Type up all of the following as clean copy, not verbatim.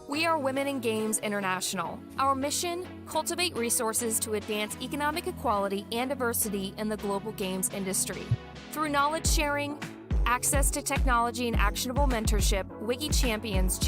We are Women in Games International. Our mission: cultivate resources to advance economic equality and diversity in the global games industry. Through knowledge sharing, access to technology, and actionable mentorship, Wiki champions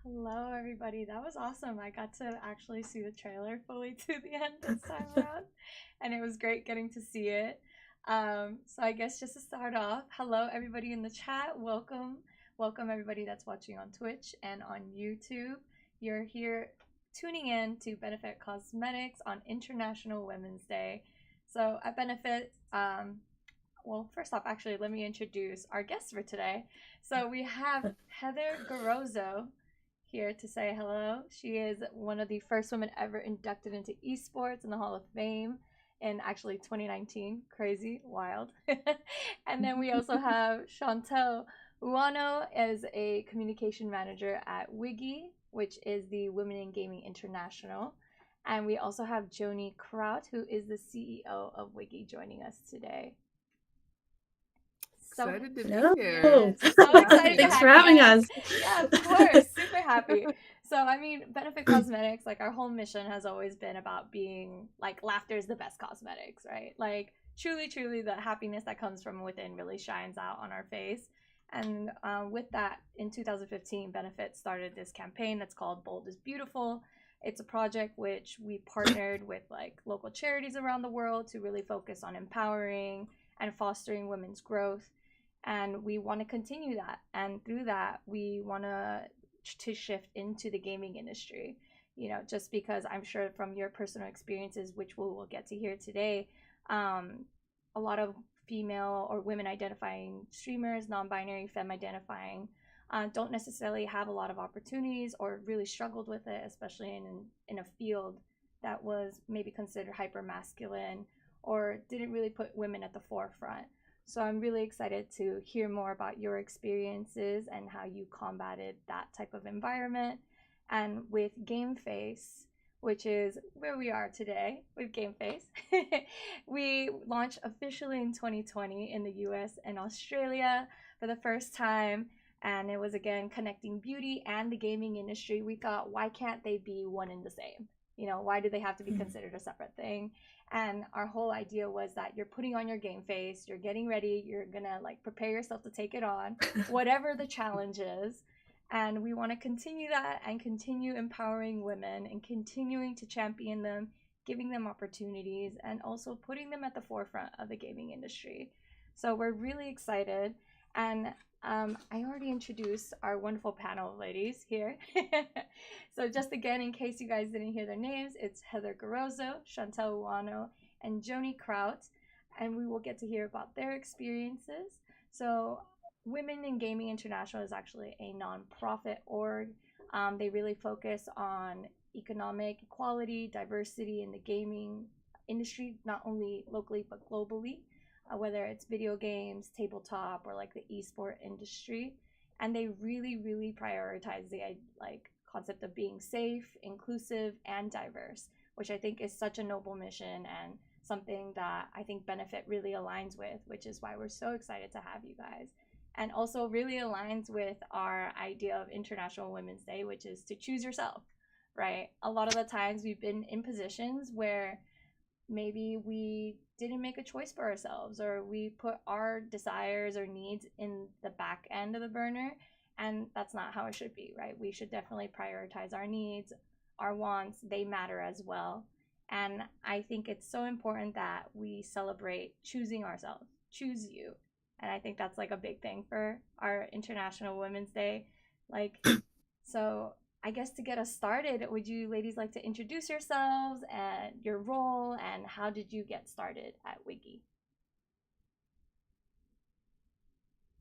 Hello, everybody. That was awesome. I got to actually see the trailer fully to the end this time around, and it was great getting to see it. So I guess just to start off, hello, everybody in the chat. Welcome, welcome, everybody that's watching on Twitch and on YouTube. You're here tuning in to Benefit Cosmetics on International Women's Day. So at Benefit, well, first off, actually, let me introduce our guests for today. So we have Heather Garozzo here to say hello. She is one of the first women ever inducted into esports in the Hall of Fame in actually 2019. Crazy, wild. And then we also have Chantel Uano as a communication manager at Wiggy, which is the Women in Gaming International. And we also have Joni Kraut, who is the CEO of Wiggy, joining us today. So excited to be here. So excited. Thanks for having us. Yeah, of course. Super happy. So, I mean, Benefit Cosmetics, like, our whole mission has always been about being, like, laughter is the best cosmetics, right? Like, truly, truly, the happiness that comes from within really shines out on our face. And with that, in 2015, Benefit started this campaign that's called Bold is Beautiful. It's a project which we partnered with, like, local charities around the world to really focus on empowering and fostering women's growth. And we want to continue that, and through that we want to shift into the gaming industry, you know, just because I'm sure from your personal experiences, which we will get to hear today, a lot of female or women identifying streamers, non-binary, femme identifying, don't necessarily have a lot of opportunities or really struggled with it, especially in a field that was maybe considered hyper masculine or didn't really put women at the forefront. So I'm really excited to hear more about your experiences and how you combated that type of environment. And with GameFace, which is where we are today with GameFace, we launched officially in 2020 in the US and Australia for the first time. And it was again connecting beauty and the gaming industry. We thought, why can't they be one and the same? You know, why do they have to be considered a separate thing? And our whole idea was that you're putting on your game face, you're getting ready, you're gonna like prepare yourself to take it on, whatever the challenge is. And we want to continue that and continue empowering women and continuing to champion them, giving them opportunities, and also putting them at the forefront of the gaming industry. So we're really excited. And I already introduced our wonderful panel of ladies here. So just again, in case you guys didn't hear their names, it's Heather Garozzo, Chantel Uwano, and Joni Kraut. And we will get to hear about their experiences. So Women in Gaming International is actually a nonprofit org. They really focus on economic equality, diversity in the gaming industry, not only locally but globally, whether it's video games, tabletop, or like the esport industry. And they really, really prioritize the like concept of being safe, inclusive, and diverse, which I think is such a noble mission and something that I think Benefit really aligns with, which is why we're so excited to have you guys. And also really aligns with our idea of International Women's Day, which is to choose yourself, right? A lot of the times we've been in positions where maybe we didn't make a choice for ourselves, or we put our desires or needs in the back end of the burner, and that's not how it should be, right? We should definitely prioritize our needs, our wants. They matter as well. And I think it's so important that we celebrate choosing ourselves. Choose you. And I think that's like a big thing for our International Women's Day. Like, so I guess to get us started, would you ladies like to introduce yourselves and your role, and how did you get started at Wiggy?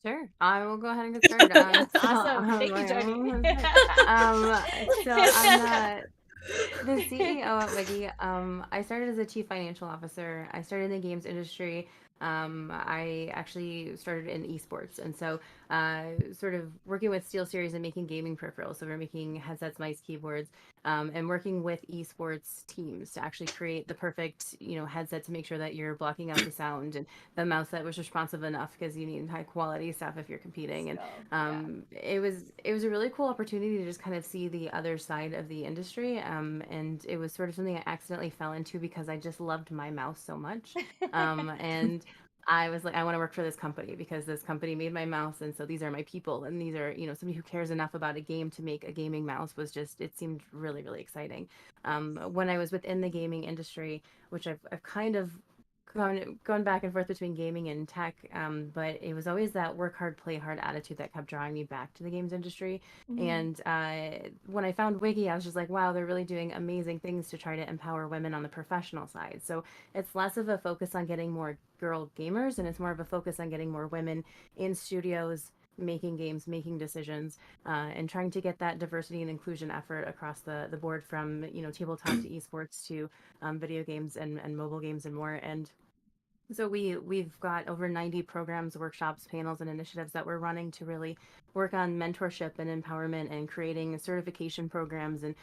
Sure, I will go ahead and get started. Awesome. Thank you, Joni. So I'm the CEO at Wiggy. I started as a chief financial officer. I started in the games industry. I actually started in esports, and so sort of working with SteelSeries and making gaming peripherals. So we're making headsets, mice, keyboards, and working with esports teams to actually create the perfect, headset to make sure that you're blocking out the sound, and the mouse that was responsive enough, because you need high quality stuff if you're competing. And it was a really cool opportunity to just kind of see the other side of the industry. And it was sort of something I accidentally fell into because I just loved my mouse so much. And I was like, I want to work for this company because this company made my mouse, and so these are my people, and these are, somebody who cares enough about a game to make a gaming mouse. It seemed really, really exciting. When I was within the gaming industry, which I've kind of gone back and forth between gaming and tech, but it was always that work hard, play hard attitude that kept drawing me back to the games industry. And when I found Wiggy, I was just like, wow, they're really doing amazing things to try to empower women on the professional side. So it's less of a focus on getting more girl gamers, and it's more of a focus on getting more women in studios, making games, making decisions, and trying to get that diversity and inclusion effort across the board, from tabletop to esports to video games and mobile games and more. And so we've got over 90 programs, workshops, panels, and initiatives that we're running to really work on mentorship and empowerment, and creating certification programs, and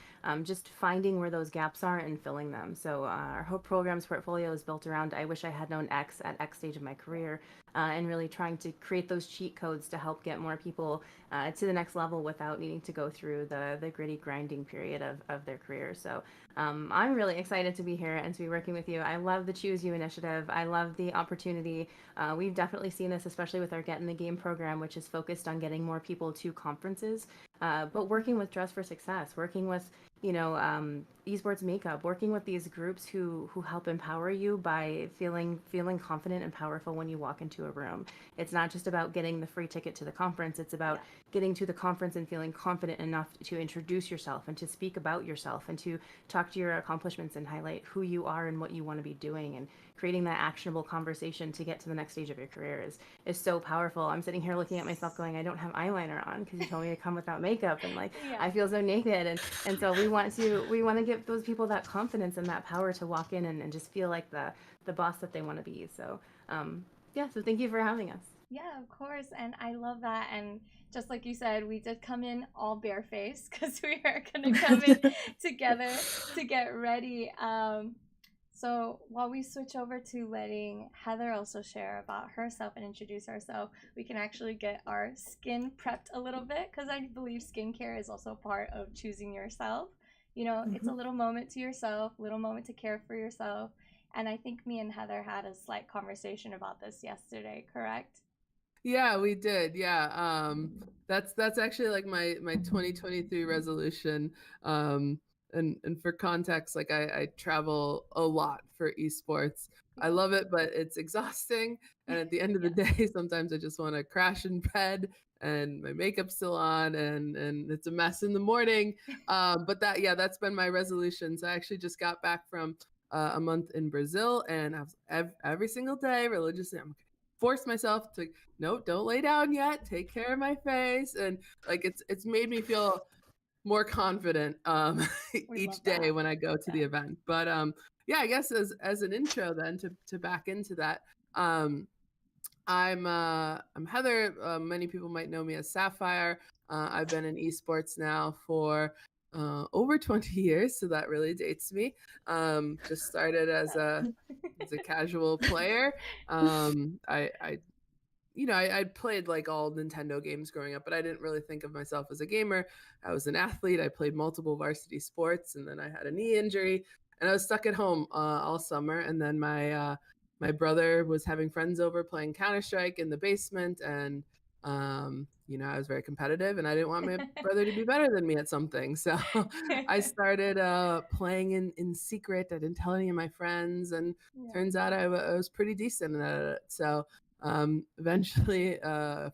just finding where those gaps are and filling them. So our whole programs portfolio is built around I wish I had known X at X stage of my career, and really trying to create those cheat codes to help get more people to the next level without needing to go through the gritty grinding period of their career. So I'm really excited to be here and to be working with you. I love the Choose You initiative. I love the opportunity. We've definitely seen this, especially with our Get in the Game program, which is focused on getting more people to conferences, but working with Dress for Success, working with esports makeup, working with these groups who help empower you by feeling confident and powerful when you walk into a room. It's not just about getting the free ticket to the conference. It's about getting to the conference and feeling confident enough to introduce yourself and to speak about yourself and to talk to your accomplishments and highlight who you are and what you want to be doing, and creating that actionable conversation to get to the next stage of your career is so powerful. I'm sitting here looking at myself going, I don't have eyeliner on because you told me to come without makeup, and I feel so naked. And so we want to give those people that confidence and that power to walk in and just feel like the boss that they want to be. So Yeah, so thank you for having us. Yeah, of course. And I love that. And just like you said, we did come in all barefaced because we are going to come in together to get ready. So while we switch over to letting Heather also share about herself and introduce herself, we can actually get our skin prepped a little bit because I believe skincare is also part of choosing yourself. You know, it's a little moment to yourself, little moment to care for yourself. And I think me and Heather had a slight conversation about this yesterday, correct? Yeah, we did. Yeah. That's actually like my 2023 resolution. And for context, like I travel a lot for esports. I love it, but it's exhausting. And at the end of the Yeah. day, sometimes I just want to crash in bed and my makeup's still on and it's a mess in the morning. But that's been my resolution. So I actually just got back from a month in Brazil, and I was every single day religiously, I'm force myself to, no, don't lay down yet, take care of my face. And like it's made me feel more confident We each love day that. when I go to the Yeah. event. But yeah, I guess as an intro then to back into that, I'm Heather. Many people might know me as Sapphire. I've been in esports now for over 20 years, so that really dates me. Just started as a casual player. I I played like all Nintendo games growing up, but I didn't really think of myself as a gamer. I was an athlete. I played multiple varsity sports, and then I had a knee injury, and I was stuck at home all summer. And then my brother was having friends over playing Counter Strike in the basement, and I was very competitive, and I didn't want my brother to be better than me at something. So I started playing in secret. I didn't tell any of my friends, and Yeah. turns out I was pretty decent at it. So eventually,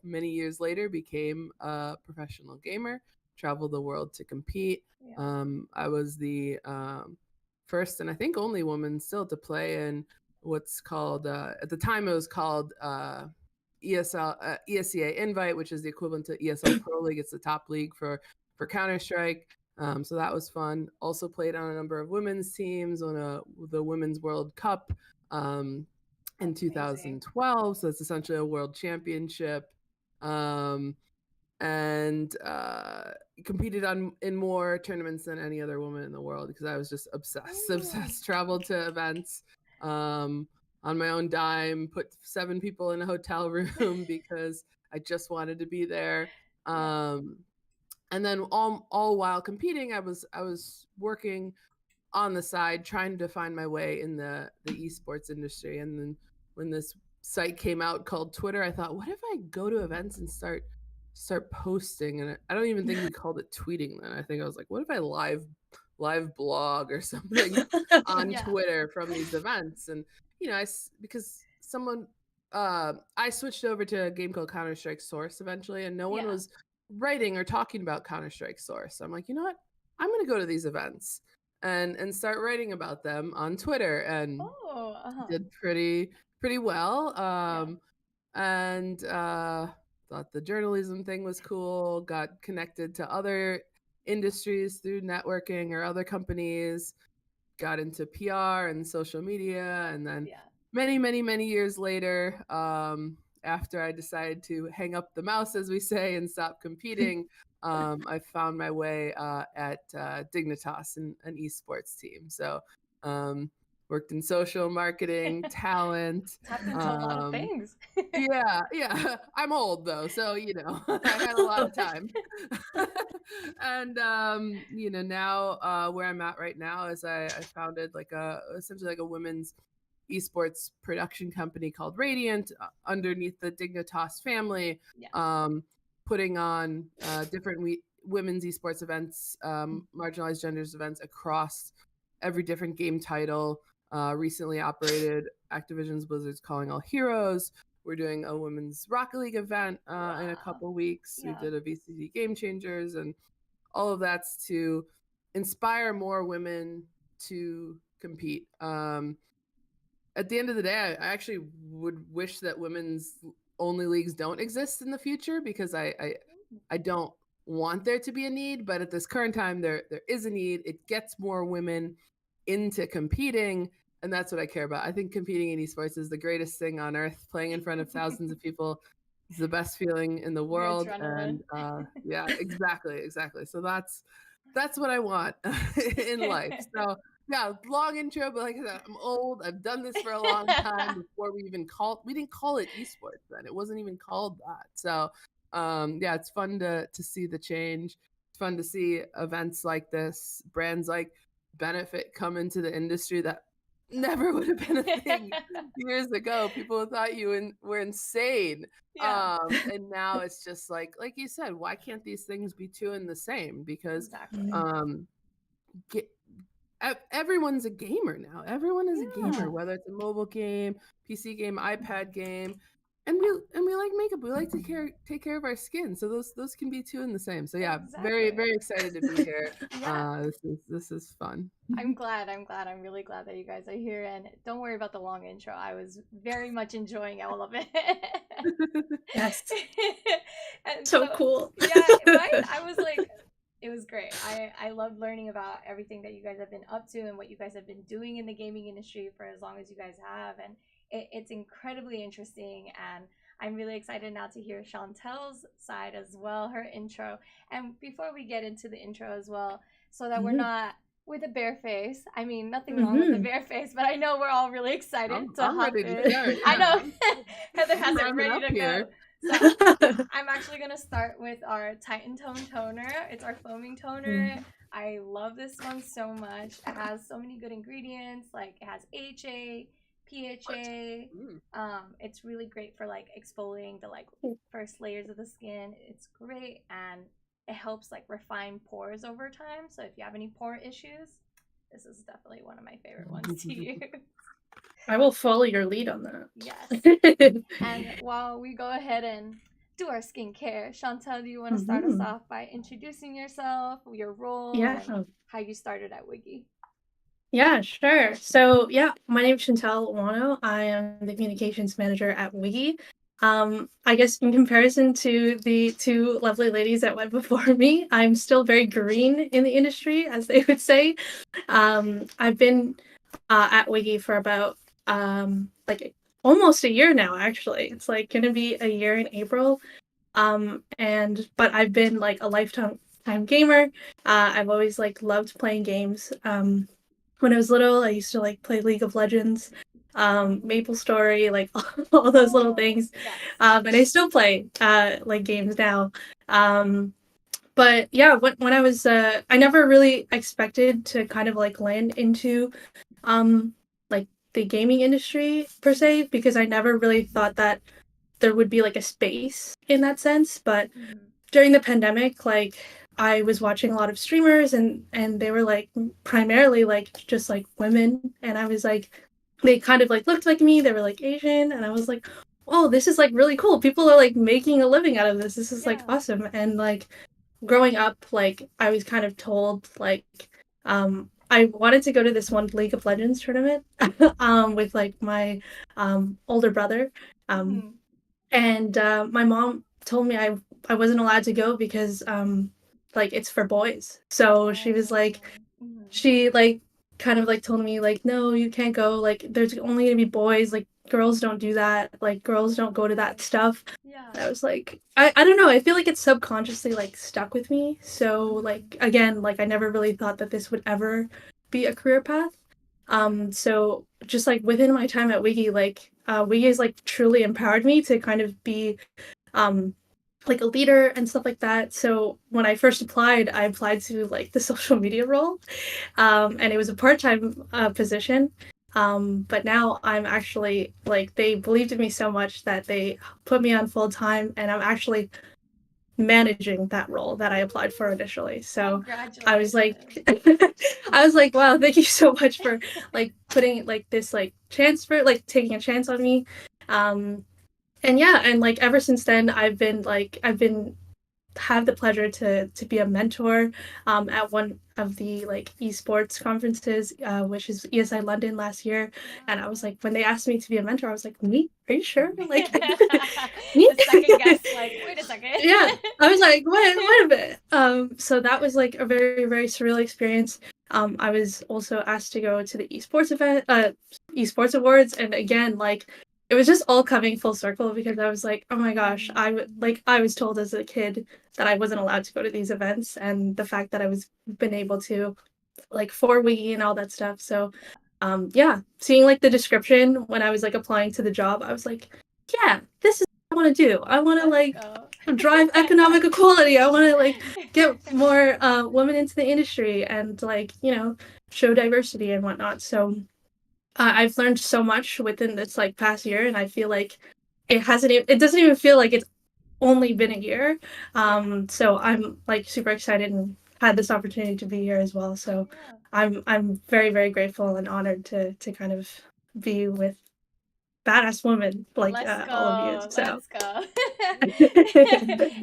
many years later, became a professional gamer, traveled the world to compete. Yeah. I was the first and I think only woman still to play in what's called, at the time it was called ESEA Invite, which is the equivalent to ESL Pro League. It's the top league for Counter-Strike. So that was fun. Also played on a number of women's teams on the Women's World Cup. In That's amazing. 2012, so it's essentially a world championship, and competed in more tournaments than any other woman in the world because I was just obsessed. Traveled to events on my own dime, put 7 people in a hotel room because I just wanted to be there. And then all while competing, I was working on the side trying to find my way in the esports industry. And then when this site came out called Twitter, I thought, what if I go to events and start posting? And I don't even think we called it tweeting then. I think I was like, what if I live blog or something on Yeah. Twitter from these events? And because someone I switched over to a game called Counter-Strike Source eventually, and no one Yeah. was writing or talking about Counter-Strike Source. So I'm like, you know what? I'm going to go to these events and start writing about them on Twitter, and Oh, did pretty well. Yeah. And thought the journalism thing was cool. Got connected to other industries through networking or other companies. Got into PR and social media, and then Yeah. many years later, after I decided to hang up the mouse, as we say, and stop competing, I found my way at Dignitas, an esports team. So worked in social marketing, talent. Tapped into a lot of things. Yeah. I'm old though, so I had a lot of time. And now where I'm at right now is I founded essentially like a women's esports production company called Radiant underneath the Dignitas family, Yeah. putting on different women's esports events, marginalized genders events across every different game title. Recently operated Activision's Blizzard's Calling All Heroes. We're doing a women's Rocket League event in a couple weeks. Yeah. We did a VCD Game Changers, and all of that's to inspire more women to compete. At the end of the day, I actually would wish that women's only leagues don't exist in the future, because I don't want there to be a need, but at this current time there is a need. It gets more women into competing, And that's what I care about. I think competing in esports is the greatest thing on earth. Playing in front of thousands of people is the best feeling in the world. And yeah, exactly. So that's what I want in life. So yeah, long intro, but like I said, I'm old. I've done this for a long time before we didn't call it esports then. It wasn't even called that. So yeah, it's fun to see the change. It's fun to see events like this, brands like Benefit come into the industry that never would have been a thing years ago. People thought you were insane. Yeah. And now it's just like you said, why can't these things be two and the same? Because everyone's a gamer now. Everyone is a gamer, whether it's a mobile game, PC game, iPad game. And we like makeup. We like to take care of our skin. So those can be two and the same. So yeah, very, very excited to be here. This is fun. I'm glad. I'm really glad that you guys are here. And don't worry about the long intro. I was very much enjoying all of it. Yes. And so cool. Yeah, right? I was like, it was great. I love learning about everything that you guys have been up to and what you guys have been doing in the gaming industry for as long as you guys have. And it's incredibly interesting, and I'm really excited now to hear Chantel's side as well, her intro. And before we get into the intro as well, so that we're not with a bare face. I mean, nothing wrong with the bare face, but I know we're all really excited to hop in. Start, I know Heather has it ready to go. So I'm actually gonna start with our Titan Tone toner. It's our foaming toner. I love this one so much. It has so many good ingredients. Like it has HA, PHA. It's really great for like exfoliating the like first layers of the skin. It's great, and it helps like refine pores over time. So if you have any pore issues, this is definitely one of my favorite ones to use. I will follow your lead on that. Yes. And while we go ahead and do our skincare, Chantel, do you want to start us off by introducing yourself, your role, and how you started at Wiggy? Yeah, sure. So yeah, my name is Chantel Wano. I am the communications manager at Wiggy. I guess in comparison to the two lovely ladies that went before me, I'm still very green in the industry, as they would say. I've been at Wiggy for about like almost a year now, actually. It's like gonna be a year in April. But I've been like a lifetime gamer. I've always like loved playing games. When I was little, I used to like play League of Legends, MapleStory, like all those little things. And I still play like games now. But yeah, when I was I never really expected to kind of like land into like the gaming industry per se, because I never really thought that there would be like a space in that sense. But during the pandemic, like I was watching a lot of streamers and they were like primarily like just like women, and I was like, they kind of like looked like me, they were like Asian, and I was like, oh, this is like really cool. People are like making a living out of this. This is like awesome. And like growing up, like I was kind of told like I wanted to go to this one League of Legends tournament with like my older brother. And my mom told me I wasn't allowed to go because like it's for boys. So she was like, she like kind of like told me like, no, you can't go. Like there's only gonna be boys. Like girls don't do that. Like girls don't go to that stuff. And I was like, I don't know. I feel like it's subconsciously like stuck with me. So like again, like I never really thought that this would ever be a career path. So just like within my time at Wiggy, like Wiggy has like truly empowered me to kind of be like a leader and stuff like that. So when I first applied, I applied to like the social media role, and it was a part-time position. But now I'm actually like, they believed in me so much that they put me on full time, and I'm actually managing that role that I applied for initially. So I was like, wow, thank you so much for like putting like this like chance for like taking a chance on me. And yeah, and like ever since then, I've had the pleasure to be a mentor at one of the like esports conferences, which is ESI London last year. And I was like, when they asked me to be a mentor, I was like, me? Are you sure? Like, me? The second guess, like, wait a second. Yeah, I was like, wait a bit. So that was like a very, very surreal experience. I was also asked to go to the esports awards, and again, like it was just all coming full circle because I was like, oh my gosh, I was told as a kid that I wasn't allowed to go to these events, and the fact that I was been able to, like, for Wiki and all that stuff. So yeah, seeing like the description when I was like applying to the job, I was like, yeah, this is what I want to do. I want to like drive economic equality. I want to like get more women into the industry and like, you know, show diversity and whatnot. So I've learned so much within this like past year, and I feel like it doesn't even feel like it's only been a year. So I'm like super excited and had this opportunity to be here as well. So I'm very, very grateful and honored to kind of be with badass women like all of you. So Let's go.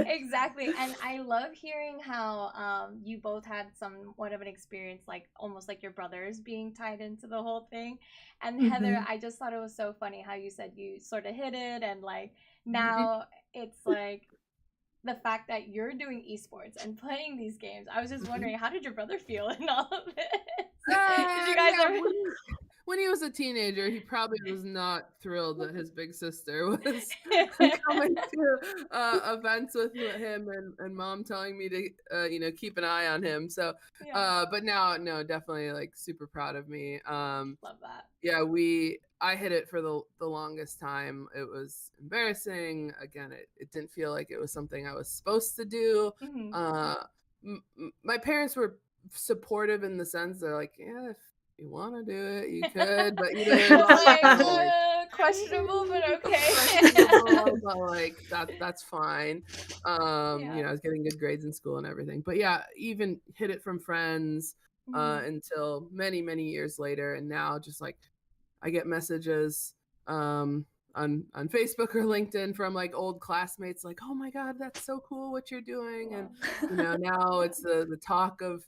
Exactly. And I love hearing how you both had somewhat of an experience, like almost like your brothers being tied into the whole thing. And Heather, I just thought it was so funny how you said you sort of hid it, and like now it's like the fact that you're doing esports and playing these games. I was just wondering, how did your brother feel in all of this? Did you guys ever... When he was a teenager, he probably was not thrilled that his big sister was coming to events with him, and mom telling me to keep an eye on him. So but now, no, definitely like super proud of me. Love that. Yeah, I hid it for the longest time. It was embarrassing. Again, it didn't feel like it was something I was supposed to do. My parents were supportive in the sense they're like, yeah, if you want to do it, you could, but you know, like, questionable, but okay. But like that's fine. You know, I was getting good grades in school and everything, but yeah, even hid it from friends until many years later, and now just like I get messages on Facebook or LinkedIn from like old classmates, like, oh my God, that's so cool what you're doing. And you know, now it's the talk of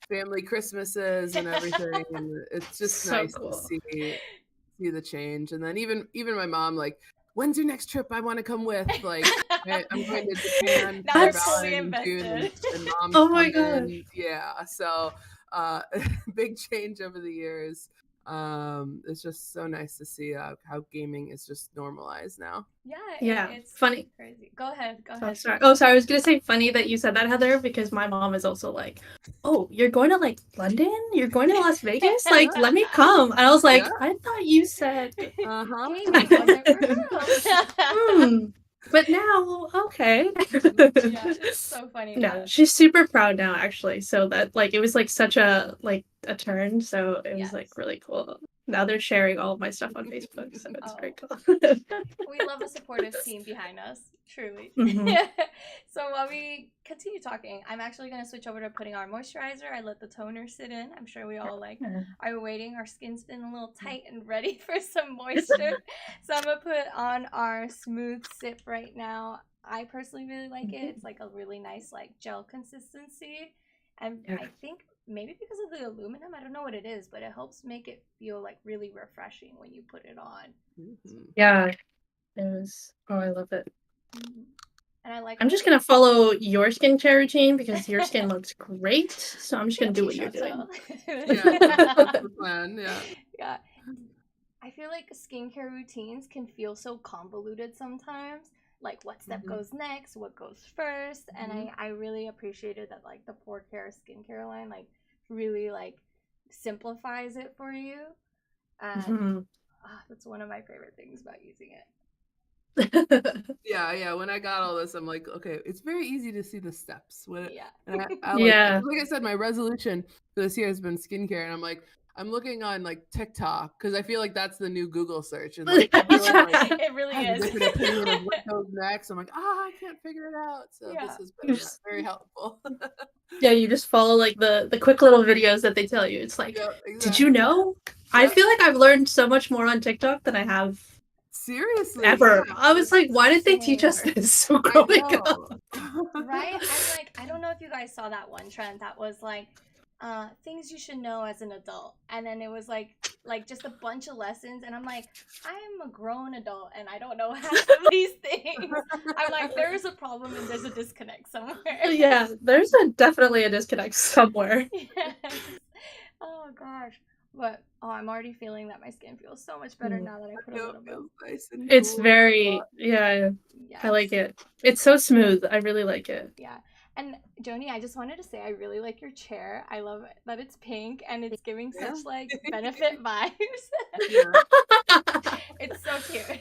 family Christmases and everything, and it's just so nice cool to see the change. And then even my mom, like, when's your next trip? I want to come with. Like, I'm going to Japan in June, and mom's oh my God. Yeah, so big change over the years. It's just so nice to see how gaming is just normalized now. Yeah, it's funny. Crazy. Go ahead. Sorry. I was gonna say funny that you said that, Heather, because my mom is also like, oh, you're going to like London? You're going to Las Vegas? Like, let me come. And I was like, I thought you said but now, okay. Yeah, it's so funny. No, she's super proud now, actually. So that like it was like such a turn. So it was like really cool. Now they're sharing all of my stuff on Facebook, so it's very cool. We love a supportive team behind us, truly. So while we continue talking, I'm actually going to switch over to putting our moisturizer. I let the toner sit in. I'm sure we all are waiting. Our skin's been a little tight and ready for some moisture. So I'm going to put on our Smooth Sip right now. I personally really like it. It's like a really nice like gel consistency. And I think maybe because of the aluminum, I don't know what it is, but it helps make it feel like really refreshing when you put it on. Yeah, it was. Oh, I love it. And I like. I'm just gonna follow your skincare routine because your skin looks great. So I'm just gonna do what you're doing. That's the plan. Yeah. I feel like skincare routines can feel so convoluted sometimes. Like what step goes next, what goes first, and I really appreciated that like the Pore Care skincare line like really like simplifies it for you, and that's one of my favorite things about using it. Yeah. When I got all this, I'm like, okay, it's very easy to see the steps. And like I said, my resolution for this year has been skincare, and I'm like, I'm looking on like TikTok because I feel like that's the new Google search, and like, it really is. Different opinion of what goes next. I'm like, I can't figure it out. So this has been very helpful. Yeah, you just follow like the quick little videos that they tell you. It's like, did you know? I feel like I've learned so much more on TikTok than I have seriously ever. I was like, why did they teach us this growing up? Right? I'm like, I don't know if you guys saw that one trend that was like things you should know as an adult, and then it was like just a bunch of lessons, and I'm like, I'm a grown adult and I don't know half of these things. I'm like, there's a problem and there's a disconnect somewhere. Yeah, there's definitely a disconnect somewhere. Yes. Oh gosh. But I'm already feeling that my skin feels so much better Mm. now that I put I a know it little bit. feels nice and It's cool. very, yeah, I Yes. like it. It's so smooth. I really like it. Yeah. And Joni, I just wanted to say I really like your chair. I love that it's pink and it's giving Yeah. such like benefit vibes. Yeah. It's so cute.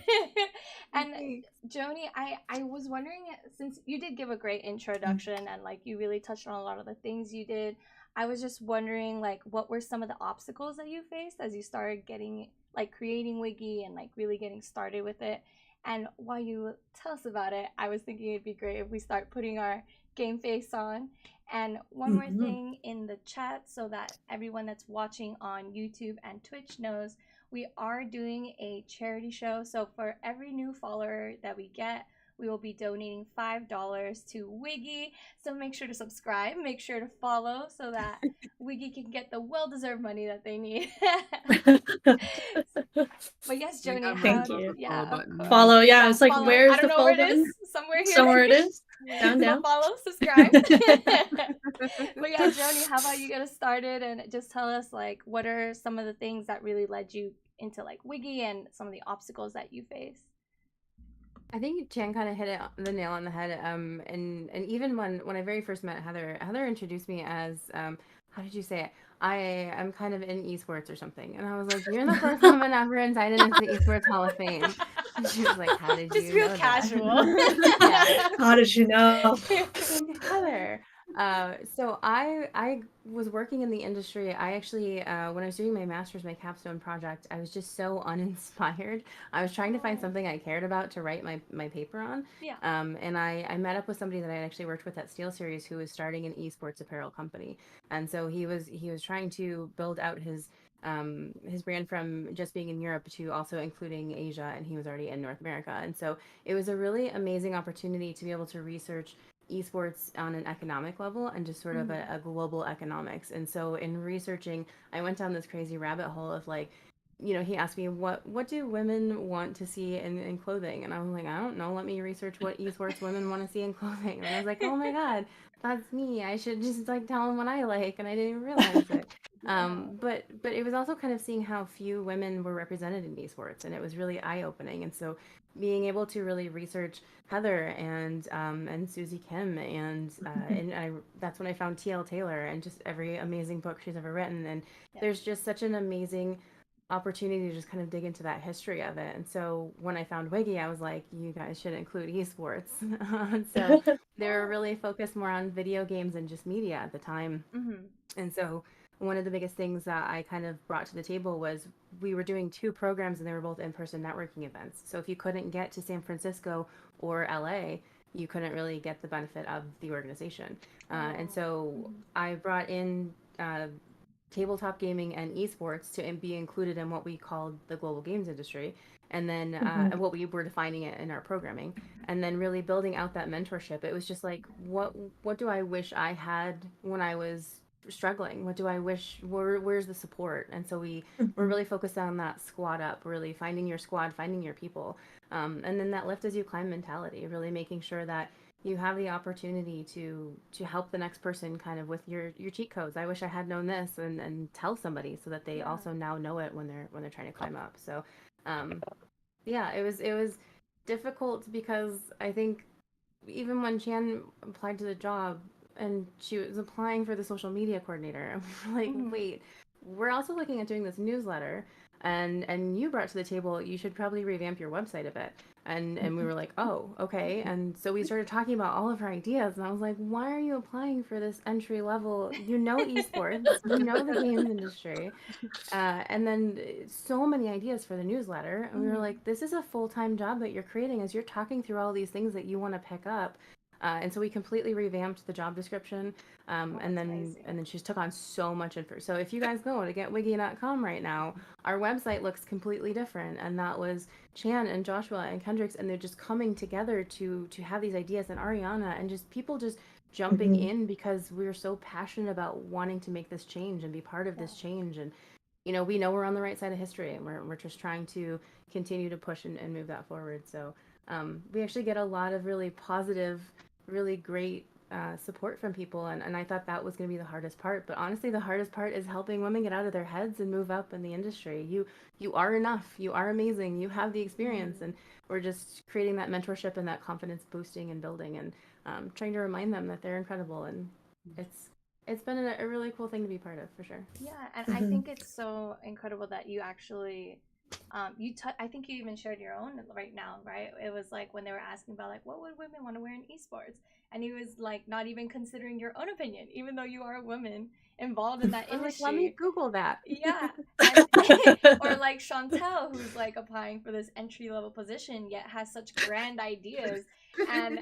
And Thanks. Joni, I was wondering, since you did give a great introduction and like you really touched on a lot of the things you did, I was just wondering like what were some of the obstacles that you faced as you started getting like creating Wiggy and like really getting started with it. And while you tell us about it, I was thinking it'd be great if we start putting our game face on. And one more Mhm. thing in the chat so that everyone that's watching on YouTube and Twitch knows, we are doing a charity show. So for every new follower that we get, we will be donating $5 to Wiggy. So make sure to subscribe, make sure to follow so that Wiggy can get the well-deserved money that they need. But yes, I Joni, got my Thank how? love you. the follow Yeah, of button. course. Follow. Yeah, I Yeah, was like, follow. I where's don't the know where follow it is. button? Somewhere here. Somewhere it is. Down, But down. follow, subscribe. But yeah, Joni, how about you get us started and just tell us like what are some of the things that really led you into like Wiggy and some of the obstacles that you face? I think Chan kind of hit it the nail on the head. And even when I very first met Heather, Heather introduced me as how did you say it? I am kind of in esports or something, and I was like, "You're the first woman ever invited into the esports Hall of Fame." And she was like, "How did Just you real know that?" casual. Yeah, How did you know? like, Heather. So I was working in the industry. I actually when I was doing my master's, my capstone project, I was just so uninspired. I was trying to find something I cared about to write my paper on. Yeah. And I met up with somebody that I actually worked with at SteelSeries who was starting an esports apparel company. And so he was trying to build out his brand from just being in Europe to also including Asia, and he was already in North America. And so it was a really amazing opportunity to be able to research esports on an economic level and just sort of a global economics. And so in researching, I went down this crazy rabbit hole of like, he asked me what do women want to see in clothing, and I was like, I don't know. Let me research what esports women want to see in clothing. And I was like, oh my god, that's me. I should just like tell them what I like, and I didn't even realize it. But it was also kind of seeing how few women were represented in esports, and it was really eye opening. And so being able to really research Heather and Susie Kim and that's when I found TL Taylor and just every amazing book she's ever written. And there's just such an amazing opportunity to just kind of dig into that history of it. And so when I found Wiggy, I was like, you guys should include esports. So they were really focused more on video games and just media at the time. And so one of the biggest things that I kind of brought to the table was we were doing two programs and they were both in-person networking events. So if you couldn't get to San Francisco or LA, you couldn't really get the benefit of the organization. And so I brought in tabletop gaming and esports to be included in what we called the global games industry, and then what we were defining it in our programming, and then really building out that mentorship. It was just like, what do I wish I had when I was struggling? What do I wish? Where's the support? And so we're really focused on that squad up, really finding your squad, finding your people, and then that lift as you climb mentality, really making sure that you have the opportunity to help the next person kind of with your cheat codes. I wish I had known this, and tell somebody so that they also now know it when they're trying to climb up. So yeah, it was difficult because I think even when Chan applied to the job and she was applying for the social media coordinator, and we were like, wait, we're also looking at doing this newsletter, and you brought to the table you should probably revamp your website a bit. And we were like, oh, okay. And so we started talking about all of her ideas, and I was like, why are you applying for this entry level? You know esports, you know the games industry, and then so many ideas for the newsletter. And we were like, this is a full-time job that you're creating as you're talking through all these things that you want to pick up. And so we completely revamped the job description, and then she just took on so much info. So if you guys go to getwiggy.com right now, our website looks completely different, and that was Chan and Joshua and Kendricks, and they're just coming together to have these ideas, and Ariana, and just people just jumping in because we're so passionate about wanting to make this change and be part of this change. And we know we're on the right side of history, and we're just trying to continue to push and move that forward. So we actually get a lot of really positive, really great support from people, and I thought that was going to be the hardest part. But honestly, the hardest part is helping women get out of their heads and move up in the industry. You are enough. You are amazing. You have the experience, and we're just creating that mentorship and that confidence boosting and building, and trying to remind them that they're incredible. And it's been a really cool thing to be part of, for sure. Yeah, and I think it's so incredible that you actually I think you even shared your own right now, right? It was like when they were asking about like what would women want to wear in esports, and he was like not even considering your own opinion, even though you are a woman involved in that I'm like, industry. let me Google that. Yeah. Or like Chantel, who's like applying for this entry level position yet has such grand ideas, and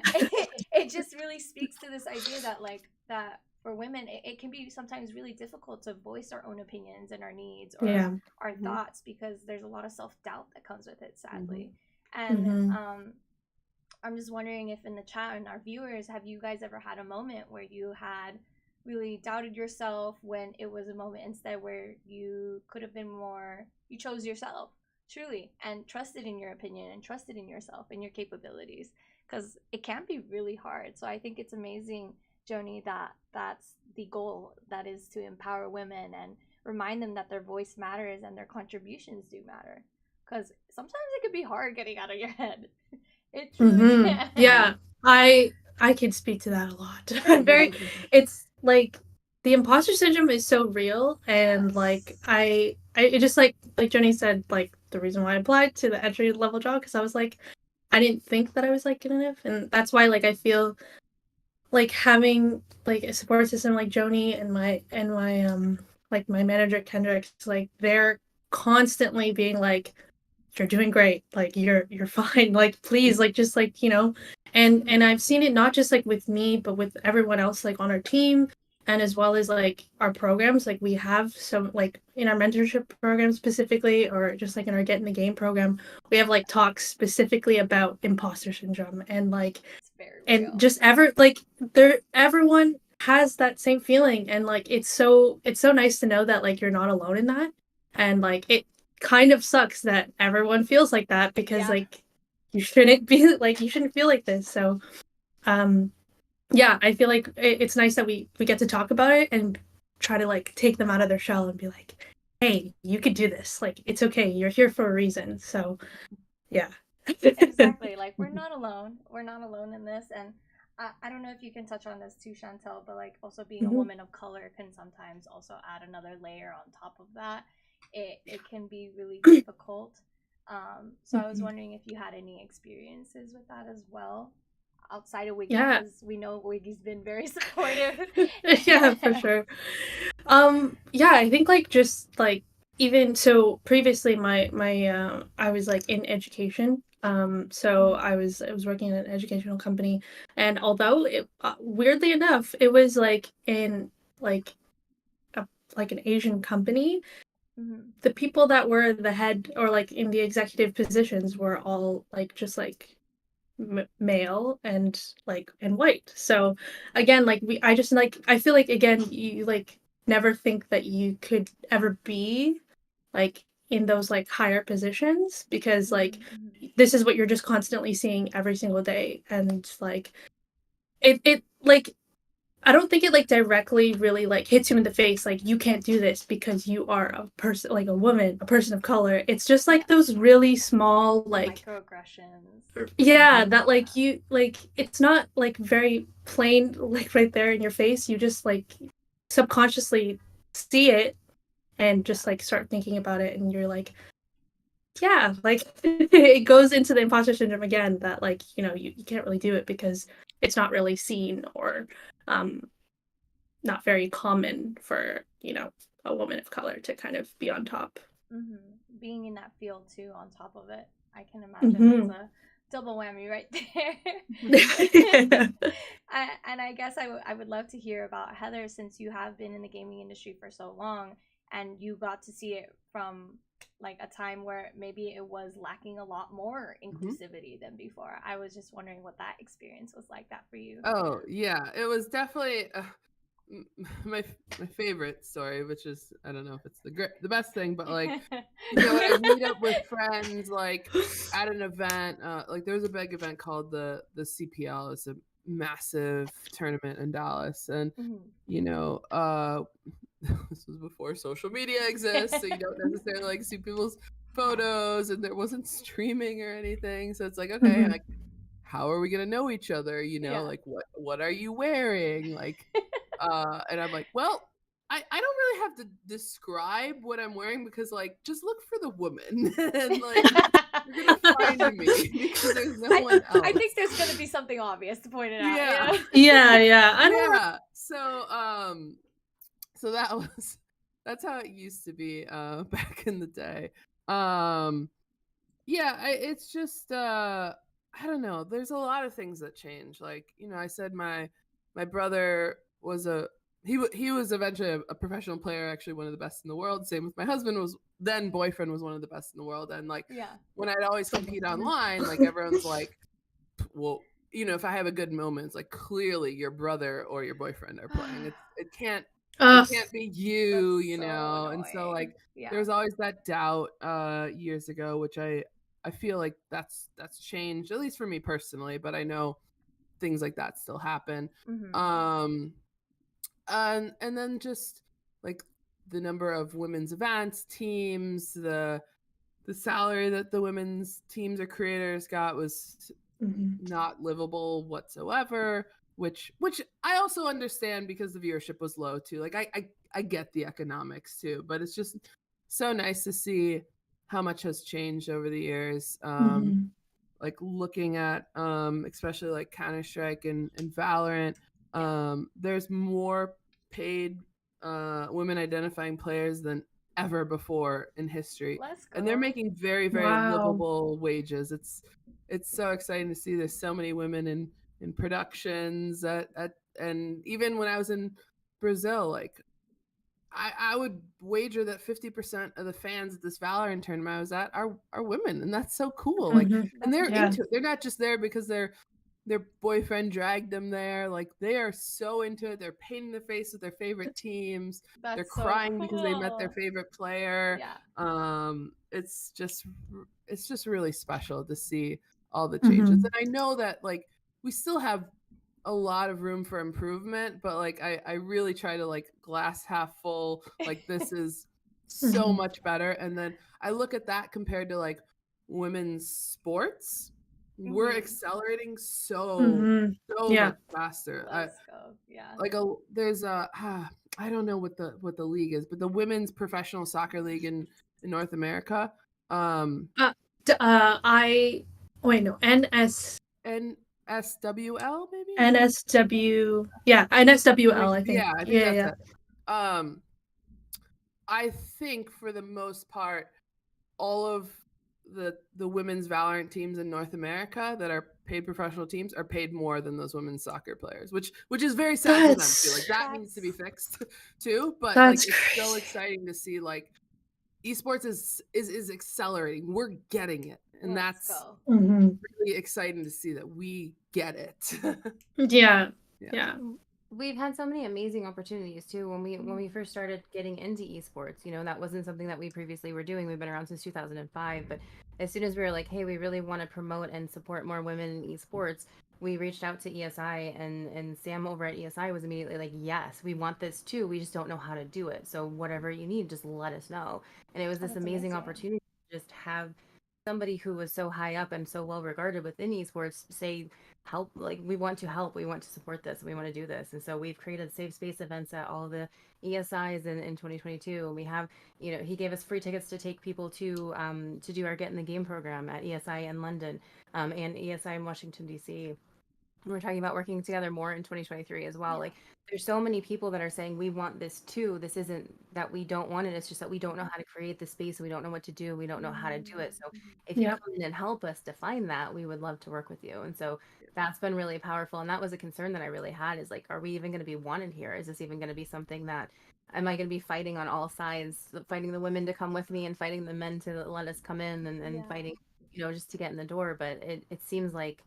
it just really speaks to this idea that like that for women it can be sometimes really difficult to voice our own opinions and our needs or Yeah. our Mhm. thoughts, because there's a lot of self-doubt that comes with it, sadly. Mhm. And I'm just wondering if in the chat and our viewers, have you guys ever had a moment where you had really doubted yourself, when it was a moment instead where you could have been more, you chose yourself truly and trusted in your opinion and trusted in yourself and your capabilities? Because it can be really hard. So I think it's amazing, Joni, that that's the goal, that is to empower women and remind them that their voice matters and their contributions do matter. Because sometimes it could be hard getting out of your head. It truly can. Yeah, I could speak to that a lot. It's like the imposter syndrome is so real, and Yes. like I it just like Jenny said, like the reason why I applied to the entry level job, because I was like, I didn't think that I was like good enough, and that's why like I feel like having like a support system like Joni and my like my manager Kendrick, like they're constantly being like, you're doing great, like you're fine, like please, like just like, you know. And I've seen it not just like with me but with everyone else like on our team, and as well as like our programs. Like we have some, like in our mentorship program specifically, or just like in our Get in the Game program, we have like talks specifically about imposter syndrome, and like It's very and real. just like everyone has that same feeling, and like it's so nice to know that like you're not alone in that. And like it kind of sucks that everyone feels like that, because Yeah. like you shouldn't be like, you shouldn't feel like this. So yeah, I feel like it's nice that we get to talk about it and try to like take them out of their shell and be like, hey, you could do this, like it's okay, you're here for a reason. So yeah. Exactly. Like we're not alone. We're not alone in this. And I don't know if you can touch on this too, Chantel, but like also being a Mhm. woman of color can sometimes also add another layer on top of that. It can be really difficult. So I was Mhm. wondering if you had any experiences with that as well, outside of Wiggy, Yeah. because we know Wiggy's been very supportive. Yeah, for sure. Yeah, I think like just like, even so previously my I was like in education. So I was working in an educational company, and although it weirdly enough it was like in like a like an Asian company, Mhm. the people that were the head or like in the executive positions were all like just like male and like and white. So again, like I just like, I feel like again you like never think that you could ever be like in those like higher positions, because like Mhm. this is what you're just constantly seeing every single day. And like it like, I don't think it like directly really like hits you in the face like you can't do this because you are a person, like a woman, a person of color. It's just like those really small like, Microaggressions. yeah, that like you like, it's not like very plain like right there in your face. You just like subconsciously see it and just like start thinking about it, and you're like, yeah, like it goes into the imposter syndrome again, that like, you know, you can't really do it because it's not really seen, or um not very common for, you know, a woman of color to kind of be on top. Mm-hmm. Being in that field too, on top of it, I can imagine Mhm. that's a double whammy right there. And I guess I would love to hear about Heather, since you have been in the gaming industry for so long and you got to see it from like a time where maybe it was lacking a lot more inclusivity than before. I was just wondering what that experience was like that for you. Oh yeah, it was definitely my favorite story, which is, I don't know if it's the best thing, but like, you know, I'd meet up with friends like at an event. Like there was a big event called the CPL. It's a massive tournament in Dallas. And, Mhm. you know, this was before social media exists, so you don't necessarily like see people's photos, and there wasn't streaming or anything. So it's like, okay, Mhm. like, how are we gonna know each other? You know, Yeah. like what are you wearing? Like, and I'm like, well, I don't really have to describe what I'm wearing because like just look for the woman and like you're gonna find me because there's no one I think else. there's gonna be something obvious to point it out. Yeah. Yeah, yeah. I don't Yeah. So that was that's how it used to be back in the day. Yeah, it's just I don't know. There's a lot of things that change. Like, you know, I said my brother was he was eventually a professional player, actually one of the best in the world. Same with my husband, was then boyfriend, was one of the best in the world. And like Yeah. when I'd always compete online, like everyone's like, well, you know, if I have a good moment, it's like clearly your brother or your boyfriend are playing. It can't be you, That's you so know. And so annoying. like Yeah. there was always that doubt years ago, which I feel like that's changed, at least for me personally, but I know things like that still happen. Mhm. And then just like the number of women's events teams, the salary that the women's teams or creators got was Mhm. not livable whatsoever, which I also understand because the viewership was low too. Like I get the economics too, but it's just so nice to see how much has changed over the years. Mhm. Like looking at especially like Counter-Strike and Valorant, there's more paid women identifying players than ever before in history, Let's and they're go. making very Wow. livable wages. It's so exciting to see there's so many women in productions at and even when I was in Brazil, like I would wager that 50% of the fans at this Valorant tournament I was at are women, and that's so cool. Like, Mhm. and they're Yeah. into it. They're not just there because their boyfriend dragged them there. Like, they are so into it. They're painting their face with their favorite teams. They're That's so crying because they met their cool. favorite player. Yeah. It's just really special to see all the changes. Mhm. And I know that like we still have a lot of room for improvement, but like I really try to like glass half full, like this is so Mhm. much better. And then I look at that compared to like women's sports. We're Mhm. accelerating Mhm. so Yeah. much faster. Let's go. Yeah. Like there's a I don't know what the league is, but the women's professional soccer league in North America, I wait, no, NSWL maybe. NSW, yeah, NSWL, I think. Yeah, I think Yeah, that's yeah. it. Um, I think for the most part, all of the women's Valorant teams in North America that are paid professional teams are paid more than those women's soccer players, which is very sad for them too. Like that needs to be fixed too. But like That's it's so crazy. exciting to see like esports is accelerating. We're getting it, and Let's that's go. Mhm. really exciting to see that we get it. Yeah. Yeah. Yeah. We've had so many amazing opportunities too when we first started getting into esports. You know, that wasn't something that we previously were doing. We've been around since 2005, but as soon as we were like, hey, we really want to promote and support more women in esports, we reached out to ESI, and Sam over at ESI was immediately like, yes, we want this too. We just don't know how to do it. So whatever you need, just let us know. And it was Oh, this that's amazing amazing. opportunity to just have somebody who was so high up and so well regarded within esports say, help, like we want to help, we want to support this, we want to do this. And so we've created safe space events at all the ESIs in 2022, and we have, you know, he gave us free tickets to take people to do our Get in the Game program at ESI in London, and ESI in Washington DC. We're talking about working together more in 2023 as well. Yeah. Like there's so many people that are saying we want this too. This isn't that we don't want it. It's just that we don't know how to create the space and we don't know what to do. We don't know how to do it. So if you Yeah. come in and help us define that, we would love to work with you. And so that's been really powerful. And that was a concern that I really had, is like, are we even going to be wanted here? Is this even going to be something that, am I going to be fighting on all sides, fighting the women to come with me and fighting the men to let us come in, and Yeah. fighting, you know, just to get in the door. But it seems like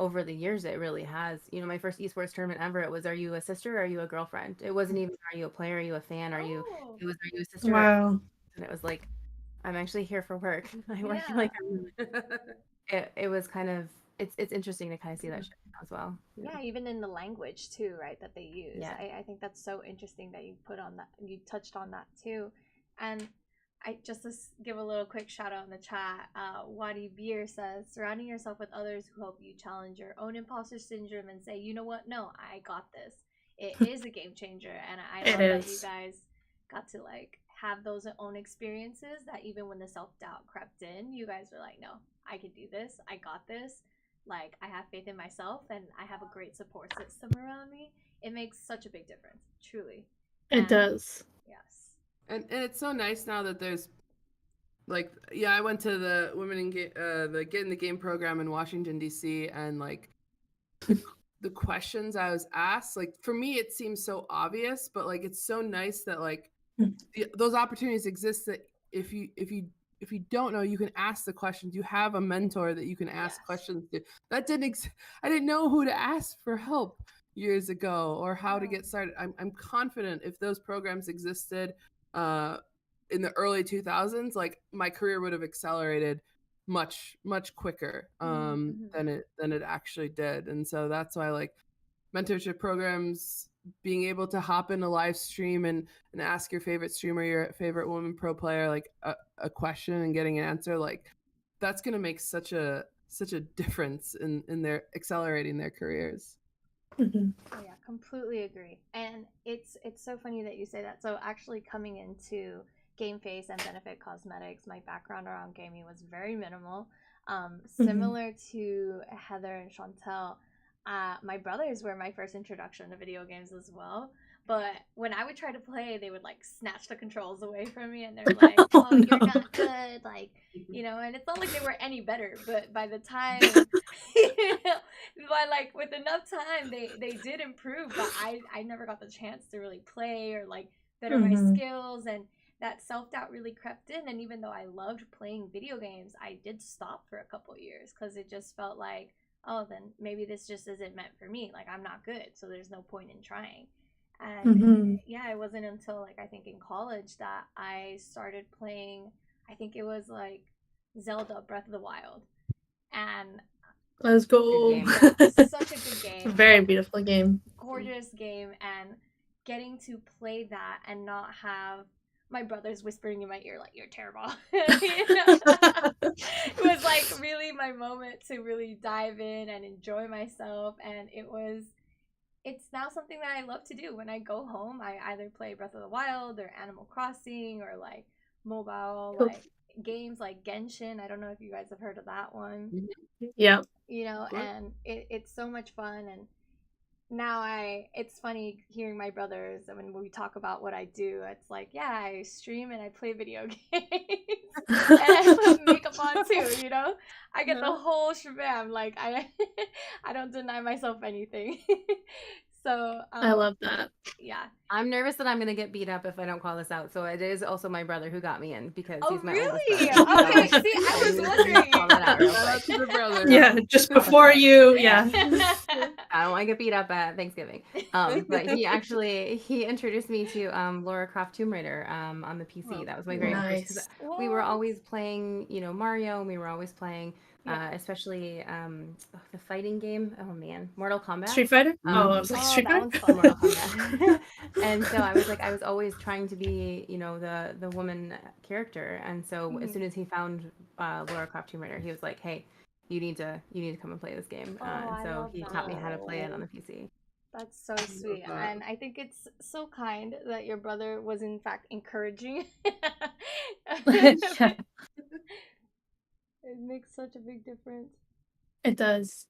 over the years it really has. You know, my first esports tournament ever, it was, are you a sister, are you a girlfriend? It wasn't even, are you a player, are you a fan, are you, Oh. it was, are you a sister? Wow. And it was like, I'm actually here for work. I work Yeah. like it was kind of it's interesting to kind of see that shift as well. Yeah, even in the language too, right, that they use. Yeah. I think that's so interesting that you put on that, you touched on that too. And I just to give a little quick shout out in the chat. Wadi Beer says, surrounding yourself with others who help you challenge your own imposter syndrome and say, you know what? No, I got this. It is a game changer, and I love that you guys got to like have those own experiences. That even when the self doubt crept in, you guys were like, no, I can do this. I got this. Like, I have faith in myself, and I have a great support system around me. It makes such a big difference, truly. It does. Yes. And it's so nice now that there's like, yeah, I went to the Women in the Get in the Game program in Washington D.C. and like the questions I was asked, like for me it seems so obvious, but like it's so nice that like those opportunities exist, that if you don't know, you can ask the questions. You have a mentor that you can ask questions to. That I didn't know who to ask for help years ago or how to get started. I'm confident if those programs existed in the early 2000s, like my career would have accelerated much quicker than it actually did. And so that's why like mentorship programs, being able to hop in a live stream and ask your favorite streamer, your favorite woman pro player, like a question and getting an answer, like that's going to make such a difference in their accelerating their careers. Oh, yeah, completely agree. And it's so funny that you say that. So actually coming into Game Face and Benefit Cosmetics, my background around gaming was very minimal. Similar to Heather and Chantel, my brothers were my first introduction to video games as well. But when I would try to play, they would like snatch the controls away from me, and they're like, "Oh, no. You're not good," like, you know. And it's not like they were any better, but by the time, with enough time, they did improve. But I never got the chance to really play or like better my skills, and that self-doubt really crept in. And even though I loved playing video games, I did stop for a couple years because it just felt like, oh, then maybe this just isn't meant for me. Like, I'm not good, so there's no point in trying. And yeah, it wasn't until like I think in college that I started playing, I think it was like Zelda Breath of the Wild. And let's go. Such a good game. Very beautiful game. Gorgeous game. And getting to play that and not have my brothers whispering in my ear like, you're terrible. It was like really my moment to really dive in and enjoy myself. And it's now something that I love to do. When I go home, I either play Breath of the Wild or Animal Crossing or like mobile like games like Genshin. I don't know if you guys have heard of that one. Yeah. You know, and it's so much fun. And now it's funny hearing my brothers, and when we talk about what I do, it's like, yeah, I stream and I play video games and I put makeup on too, you know. I get the whole shebang. Like I don't deny myself anything. So I love that. Yeah, I'm nervous that I'm gonna get beat up if I don't call this out. So it is also my brother who got me in because he's my really? oldest brother. Okay, see, I was wondering. Call that out real Shout out quick. to the brother. Yeah, just before you, yeah. I don't want to get beat up at Thanksgiving. But he introduced me to Lara Croft Tomb Raider on the PC. That was my very first. We were always playing, you know, Mario, and we were always playing especially the fighting game. Oh man, Mortal Kombat. Street Fighter. I was like Street Fighter. Mortal Kombat. And so I was always trying to be, you know, the woman character. And so as soon as he found Lara Croft Tomb Raider, he was like, hey, you need to come and play this game. And so he taught me how to play it on the PC. That's so sweet. And I think it's so kind that your brother was in fact encouraging. It makes such a big difference. It does.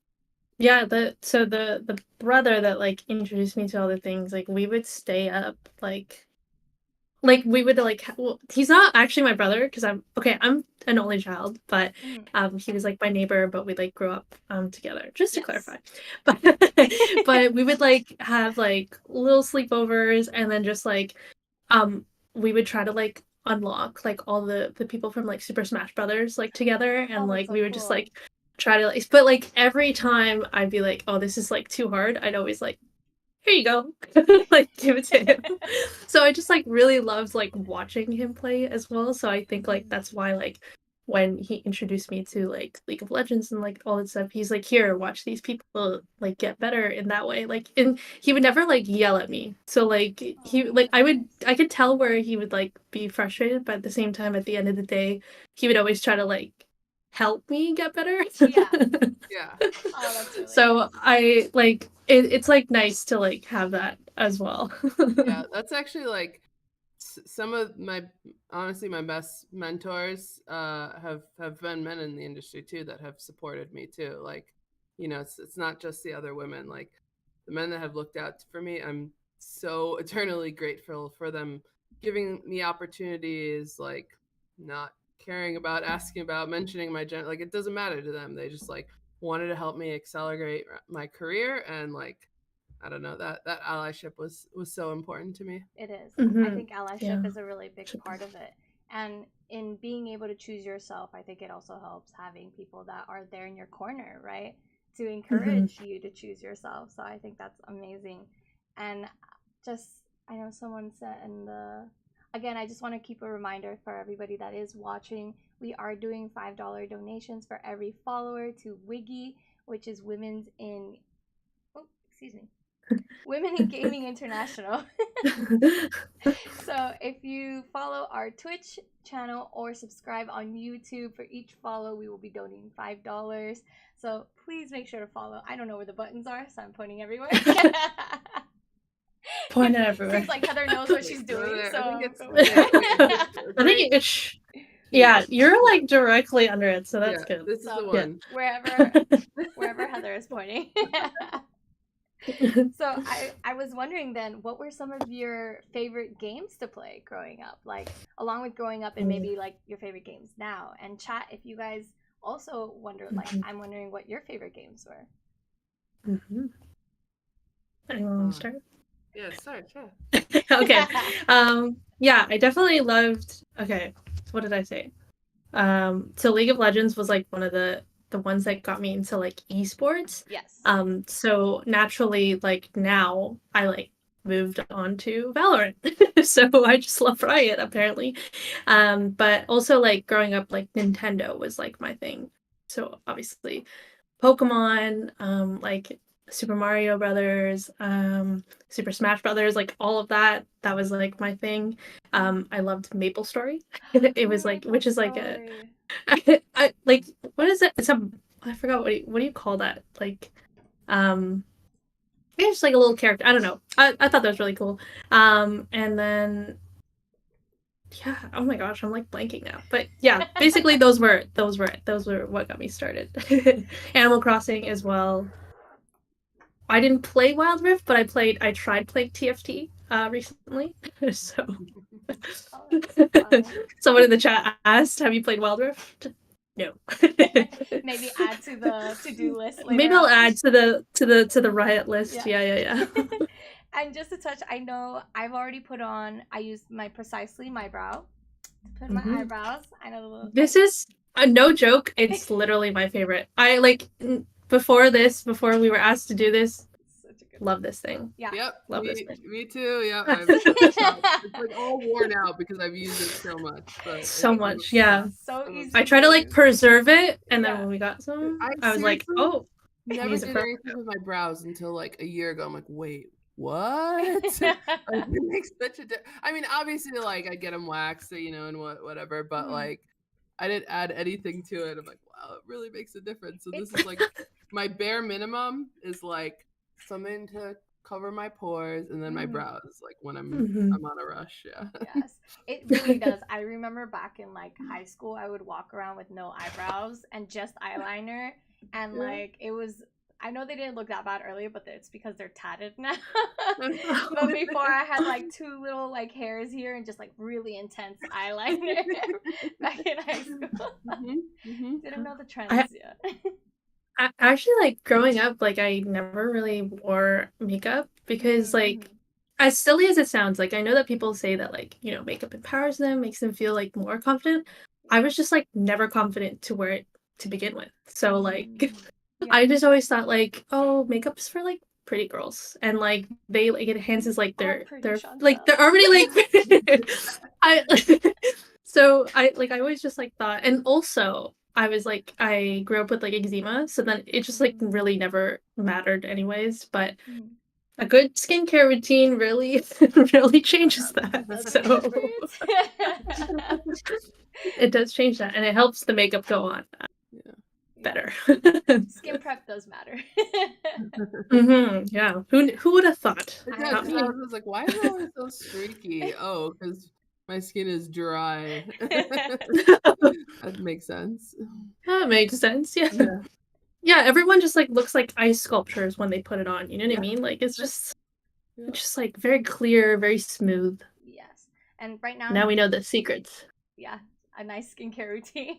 Yeah, the brother that like introduced me to all the things, like we would stay up like we would like, well, he's not actually my brother because I'm an only child, but he was like my neighbor, but we like grew up together, just to clarify. But we would like have like little sleepovers, and then just like we would try to like unlock like all the people from like Super Smash Brothers like together, and like we would just like try to like, but like every time I'd be like, oh, this is like too hard, I'd always like, here you go, like give it to him. So I just like really loved like watching him play as well. So I think like that's why like when he introduced me to like League of Legends and like all that stuff. He's like, here, watch these people like get better in that way. Like, and he would never like yell at me. So like he like I could tell where he would like be frustrated, but at the same time, at the end of the day, he would always try to like help me get better. Yeah. Yeah. Oh, that's really So nice. I like it's like nice to like have that as well. Yeah, that's actually like some of my honestly my best mentors have been men in the industry too that have supported me too. Like, you know, it's not just the other women, like the men that have looked out for me. I'm so eternally grateful for them giving me opportunities, like not caring about asking about mentioning my gender. Like, it doesn't matter to them. They just like wanted to help me accelerate my career, and like, I don't know, that allyship was so important to me. It is. I Mhm. think allyship Yeah. is a really big part of it. And in being able to choose yourself, I think it also helps having people that are there in your corner, right? To encourage you to choose yourself. So I think that's amazing. And just, I know someone said in the, again, I just want to keep a reminder for everybody that is watching. We are doing $5 donations for every follower to Wiggy, which is Women's in, oh, excuse me, Women in Gaming International. So if you follow our Twitch channel or subscribe on YouTube, for each follow we will be donating $5. So please make sure to follow. I don't know where the buttons are, so I'm pointing everywhere. Point it everywhere. Seems like Heather knows what she's Go doing, there. so I think I'm it's going there. I think it's yeah, you're like directly under it, so that's yeah, good. this is the So, one. wherever Heather is pointing. So I was wondering then, what were some of your favorite games to play growing up? Like, along with growing up and maybe like your favorite games now. And chat, if you guys also wonder, like, I'm wondering what your favorite games were. Mhm. Anyone want to start? Yeah, start, yeah. Okay. Yeah, I definitely loved, okay, what did I say? So League of Legends was like one of the ones that got me into like esports. Yes. So naturally, like now I like moved on to Valorant. So I just love Riot apparently. But also like growing up, like Nintendo was like my thing. So obviously Pokemon, like Super Mario Brothers, Super Smash Brothers, like all of that. That was like my thing. I loved MapleStory. It was like, which is like a, I like, what is it? It's a, I forgot what do you call that? Like, it's just like a little character. I don't know. I thought that was really cool. And then yeah, oh my gosh, I'm like blanking now. But yeah, basically those were what got me started. Animal Crossing as well. I didn't play Wild Rift, but I tried playing TFT recently. So someone in the chat asked, have you played Wild Rift? No. Maybe add to the to-do list later. Maybe I'll add to the Riot list. Yeah. And just to touch, I know I've already put on, I used my Precisely My Brow to put my eyebrows. I know the little. This is no joke. It's literally my favorite. I like before we were asked to do this. Love this thing. Yeah. Yep. Love this thing. Me too. Yeah. It's like all worn out because I've used it so much. But so much, yeah. So easy. I try to like preserve it, and then when we got some, I was like, oh. Never did anything with my brows until like a year ago. I'm like, wait, what? Like, it makes such a difference. I mean, obviously, like I get them waxed, you know, and whatever, but like I didn't add anything to it. I'm like, wow, it really makes a difference. So this is like my bare minimum is like something to cover my pores, and then my brows, like when I'm on a rush. Yeah. Yes, it really does. I remember back in like high school, I would walk around with no eyebrows and just eyeliner, and like it was. I know they didn't look that bad earlier, but it's because they're tatted now. But before, I had like two little like hairs here and just like really intense eyeliner back in high school. Didn't know the trends yet. I actually, like growing up, like I never really wore makeup because like as silly as it sounds, like I know that people say that like, you know, makeup empowers them, makes them feel like more confident. I was just like never confident to wear it to begin with. So like I just always thought like, oh, makeup's for like pretty girls, and like they like it enhances like they're like they're already like So I always just like thought, and also I was like I grew up with like eczema, so then it just like really never mattered anyways. But Mhm. a good skincare routine really really changes that. That's So secret. it does change that, and it helps the makeup go on Yeah. better. Skin prep does matter. Yeah. Who would have thought? It I does. know. I was like, why is it always so streaky? Oh, because my skin is dry. That makes sense. That makes sense. Yeah. Yeah. Yeah, everyone just like looks like ice sculptures when they put it on. You know what I Yeah. mean? Like it's just Yeah. it's just like very clear, very smooth. Yes. And right now, Now we know the secrets. yeah, a nice skincare routine.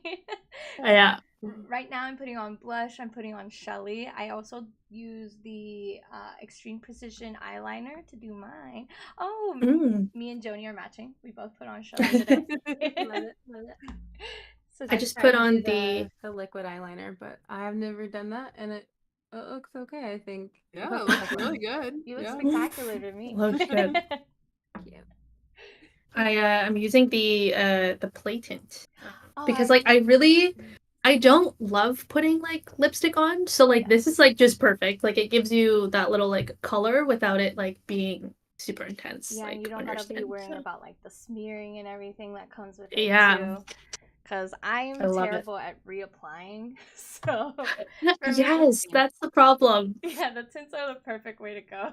Yeah. Right now, I'm putting on blush. I'm putting on Shelly. I also use the Extreme Precision eyeliner to do mine. Oh, Mm. me and Joni are matching. We both put on Shelly today. Love it. Love it. So I that's just Tried put to on do the liquid eyeliner, but I've never done that, and it looks okay. I think. Yeah, I'll it have to looks check it really out. good. you look Yeah. spectacular to me. Looks good. Yeah. I'm using the play tint Oh, because like I don't love putting like lipstick on, so like this is like just perfect. Like it gives you that little like color without it like being super intense. yeah, like, and you don't on your gotta be skin, worrying so. about like the smearing and everything that comes with it Yeah. too. Because I'm I love it. terrible at reapplying, so for me, Yes, that's the problem. yeah, the tints are the perfect way to go.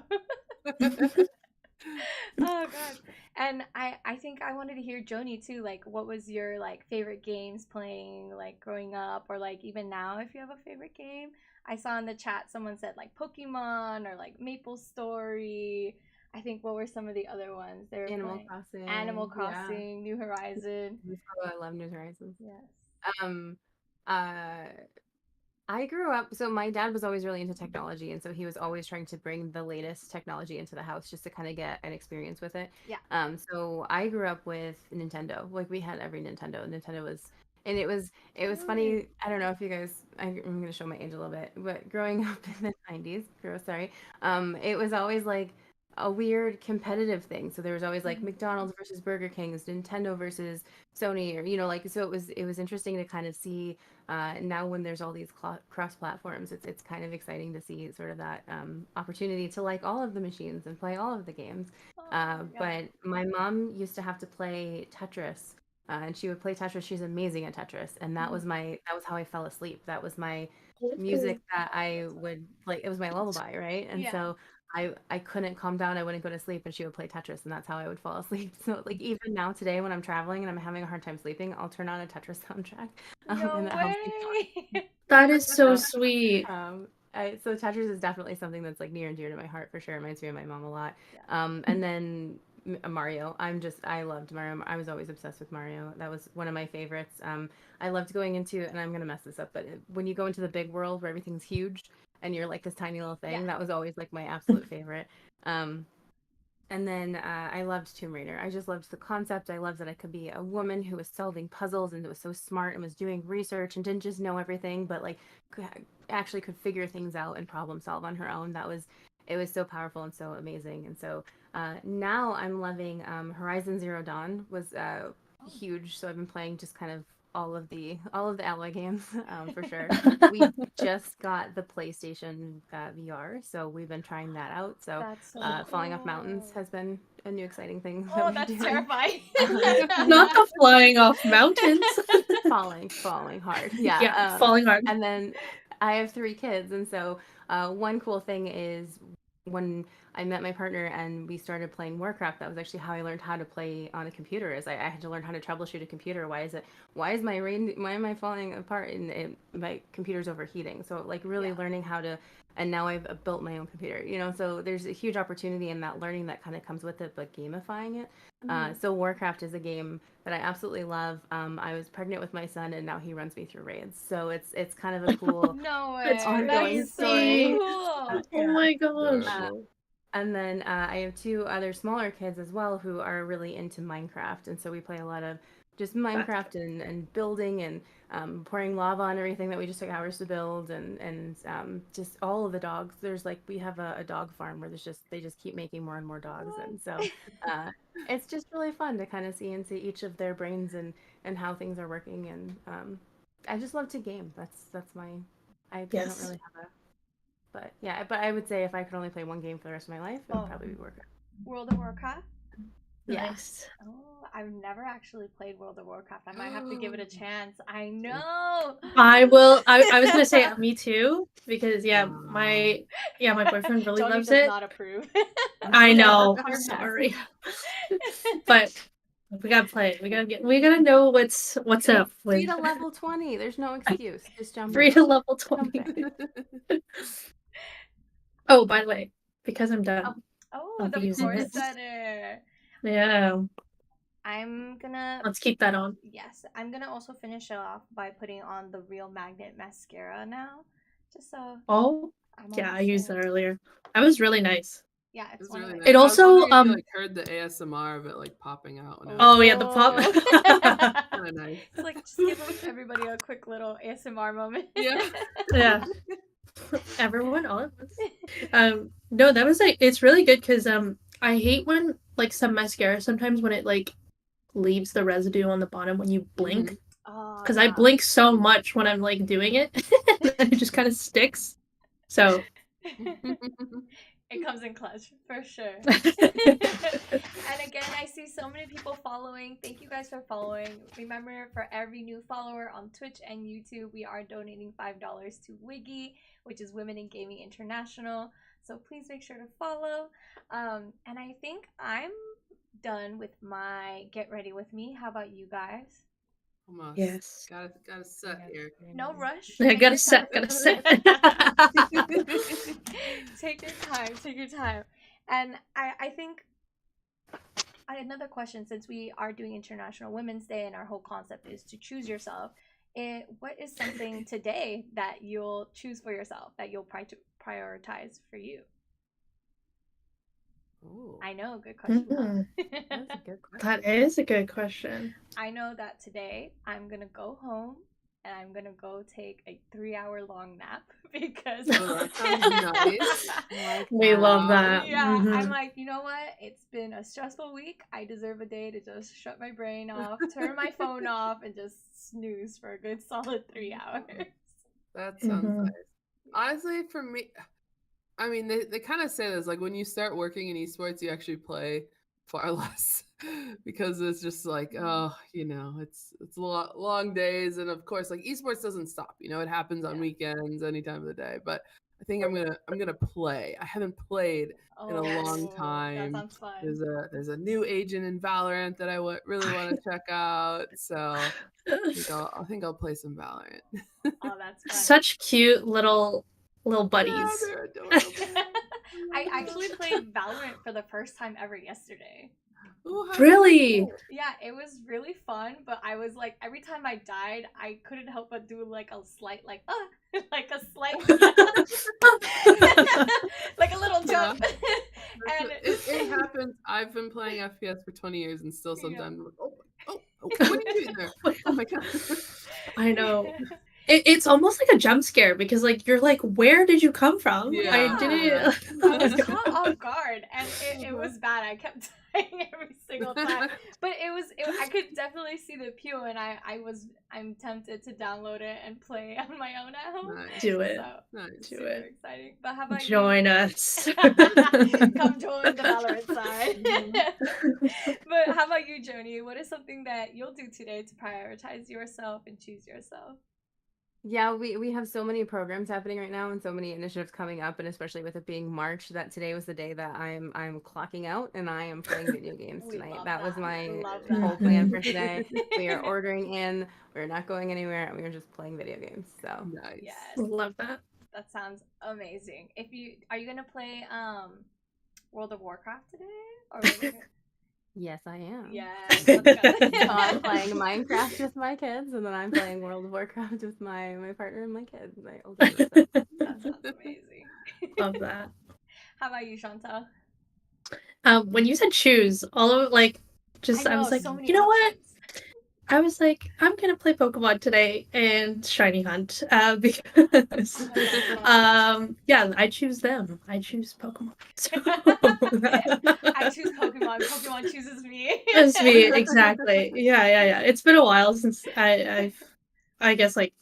Oh god. And I think I wanted to hear Joni too, like what was your like favorite games playing like growing up or like even now if you have a favorite game? I saw in the chat someone said like Pokemon or like Maple Story. I think what were some of the other ones they were Animal playing? Crossing. Animal Yeah. Crossing, New Horizon. Oh, I love New Horizons. Yes. Um, uh, I grew up, so my dad was always really into technology, and so he was always trying to bring the latest technology into the house just to kind of get an experience with it. Yeah. So I grew up with Nintendo. Like we had every Nintendo. Nintendo was, and it was funny. I don't know if you guys, I'm gonna show my age a little bit, but growing up in the 90s, sorry, it was always like a weird competitive thing. So there was always like McDonald's versus Burger King's, Nintendo versus Sony, or like so it was interesting to kind of see now when there's all these cross platforms, it's kind of exciting to see sort of that opportunity to like all of the machines and play all of the games. Oh, yeah. But my mom used to have to play Tetris, and she would play Tetris. She's amazing at Tetris, and that was how I fell asleep. That was my music that I would like. It was my lullaby, right? And Yeah. so I couldn't calm down. I wouldn't go to sleep, and she would play Tetris, and that's how I would fall asleep. So like even now today, when I'm traveling and I'm having a hard time sleeping, I'll turn on a Tetris soundtrack, No and that helps me. way. That is so sweet. So Tetris is definitely something that's like near and dear to my heart for sure. It reminds me of my mom a lot. Yeah. And then Mario. I loved Mario. I was always obsessed with Mario. That was one of my favorites. I loved going into, and I'm gonna mess this up, but when you go into the big world where everything's huge and you're like this tiny little thing, Yeah. that was always like my absolute favorite. And then I loved Tomb Raider. I just loved the concept. I loved that I could be a woman who was solving puzzles and was so smart and was doing research and didn't just know everything, but like actually could figure things out and problem solve on her own. It was so powerful and so amazing. And so now I'm loving Horizon Zero Dawn was huge. So I've been playing just kind of all of the Alloy games for sure. We just got the PlayStation VR, so we've been trying that out. So That's so falling off mountains cool. has been a new exciting thing. Oh, we're that's doing. terrifying. Not the flying off mountains. falling hard. Yeah, falling hard. And then I have 3 kids, and so one cool thing is when I met my partner and we started playing Warcraft, that was actually how I learned how to play on a computer. Is I had to learn how to troubleshoot a computer. Why am I falling apart and my computer's overheating? So like really learning how to, and now I've built my own computer, so there's a huge opportunity in that learning that kind of comes with it, but gamifying it. So Warcraft is a game that I absolutely love. I was pregnant with my son and now he runs me through raids. So it's kind of a cool No way. It's ongoing That is so story. cool. Oh my gosh. Very cool. And then I have two other smaller kids as well who are really into Minecraft. And so we play a lot of just Minecraft and building and pouring lava on everything that we just took hours to build and just all of the dogs. There's like, we have a dog farm where they just keep making more and more dogs. And so it's just really fun to kind of see into each of their brains and how things are working. And I just love to game. That's my, I don't Yes. really have a, but yeah, but I would say if I could only play one game for the rest of my life, it would probably be Warcraft. World of Warcraft? Yeah. Nice. Oh, I've never actually played World of Warcraft. I might have to give it a chance. I know. I will. I was gonna say me too because my boyfriend really Joni loves does it. not approve. I know. I'm Hard pass. sorry, but we gotta play it. We gotta know what's up Free with to level 20. There's no excuse. Just jump free in. to level 20. Oh, by the way, because I'm done. Oh, I'll the be using course it. setter. Yeah, I'm gonna let's keep that on. Yes, I'm gonna also finish it off by putting on the Real Magnet mascara now, just so Oh, I'm yeah, on I the used same- that earlier. That was really nice. Yeah, it's It's one really of nice. my It I was also, wondering if you like heard the ASMR of it like popping out. When Oh yeah, the pop. Kind of nice. It's like just give everybody a quick little ASMR moment. Yeah. Yeah. Everyone all at once. No, that was like it's really good because I hate when like some mascara sometimes when it like leaves the residue on the bottom when you blink Oh, because I blink so much when I'm like doing it and it just kind of sticks. So It comes in clutch for sure. And again, I see so many people following. Thank you guys for following. Remember, for every new follower on Twitch and YouTube, we are donating $5 to Wiggy, which is Women in Gaming International. So please make sure to follow. And I think I'm done with my get ready with me. How about you guys? Almost. Yes. Gotta set here. No rush. I Take gotta your set. time. Gotta set. Take your time. Take your time. And I think another question, since we are doing International Women's Day and our whole concept is to choose yourself, what is something today that you'll choose for yourself, that you'll prioritize for you? Ooh. I know, good question. Huh? That's a good question. That is a good question. I know that today I'm gonna go home and I'm gonna go take a 3-hour long nap because Oh, that sounds nice. Like We love that. Yeah, Mhm. I'm like, you know what? It's been a stressful week. I deserve a day to just shut my brain off, turn my phone off, and just snooze for a good solid 3 hours. That sounds Mhm. nice. Honestly, for me, I mean, they kind of say this like when you start working in esports, you actually play far less because it's just like, oh, it's long days, and of course, like esports doesn't stop. It happens on weekends, any time of the day. But I think I'm gonna play. I haven't played in a long That time. sounds fun. There's a new agent in Valorant that I really want to check out. So I think I'll play some Valorant. Oh, that's fun. Such cute little buddies. Yeah, they're adorable. I actually played Valorant for the first time ever yesterday. Ooh, how Really? cool. Yeah, it was really fun, but I was like, every time I died, I couldn't help but do like a slight, like a slight, like a little jump. And It happens. I've been playing FPS for 20 years and still sometimes I'm like, oh, what are you doing there? Oh my god. I know. It's almost like a jump scare because like you're like, where did you come from? Yeah. I didn't. I was caught off guard, and it was bad. I kept dying every single time, but I could definitely see the appeal, and I'm tempted to download it and play on my own at home. Nice. Do it. So, Nice. Do super it. exciting. But how about Join you? us. Come join the Valorant side. But how about you, Joni? What is something that you'll do today to prioritize yourself and choose yourself? Yeah, we have so many programs happening right now and so many initiatives coming up, and especially with it being March, that today was the day that I'm clocking out and I am playing video games We tonight. love That was that. my Love whole that. plan for today. We are ordering in, we're not going anywhere, and we are just playing video games. So Nice. Yes, Love that. that sounds amazing. Are you gonna play World of Warcraft today? Or yes, I am. yes. So I'm playing Minecraft with my kids, and then I'm playing World of Warcraft with my partner and my kids. My older son. That sounds amazing. Love that. How about you, Chantal? When you said choose, all of like, just I know, was like, so many you know what? options. I was like, I'm gonna play Pokemon today and Shiny Hunt because yeah, I choose them. I choose Pokemon. So I choose Pokemon. Pokemon chooses me. that's me exactly. Yeah. It's been a while since I guess like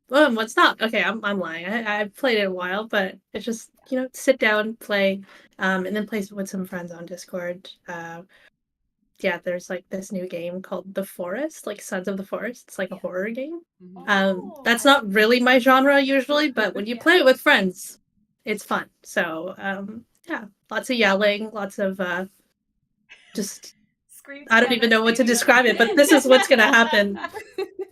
what's not okay. I'm lying. I've played it a while, but it's just sit down, play, and then play with some friends on Discord. Yeah, there's like this new game called The Forest, like Sons of the Forest. It's like a horror game. Mhm. That's not really my genre usually, but when you Yeah. play it with friends, it's fun. So, yeah, lots of yelling, lots of just Scream I don't even together, know what stay to describe it, but this is what's gonna happen.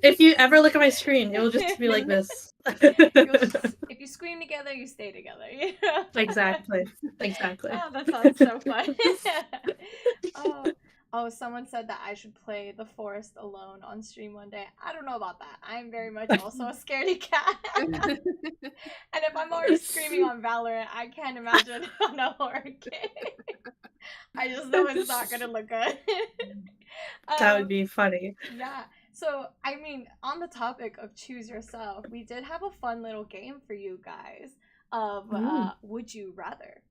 If you ever look at my screen, it will just be like this. If you scream together, you stay together. Exactly. Oh, that sounds so fun. Oh, someone said that I should play The Forest alone on stream one day. I don't know about that. I'm very much also a scaredy cat. And if I'm already screaming on Valorant, I can't imagine on a horror game. I just know it's not gonna look good. That would be funny. Yeah. So, I mean, on the topic of choose yourself, we did have a fun little game for you guys of would you rather.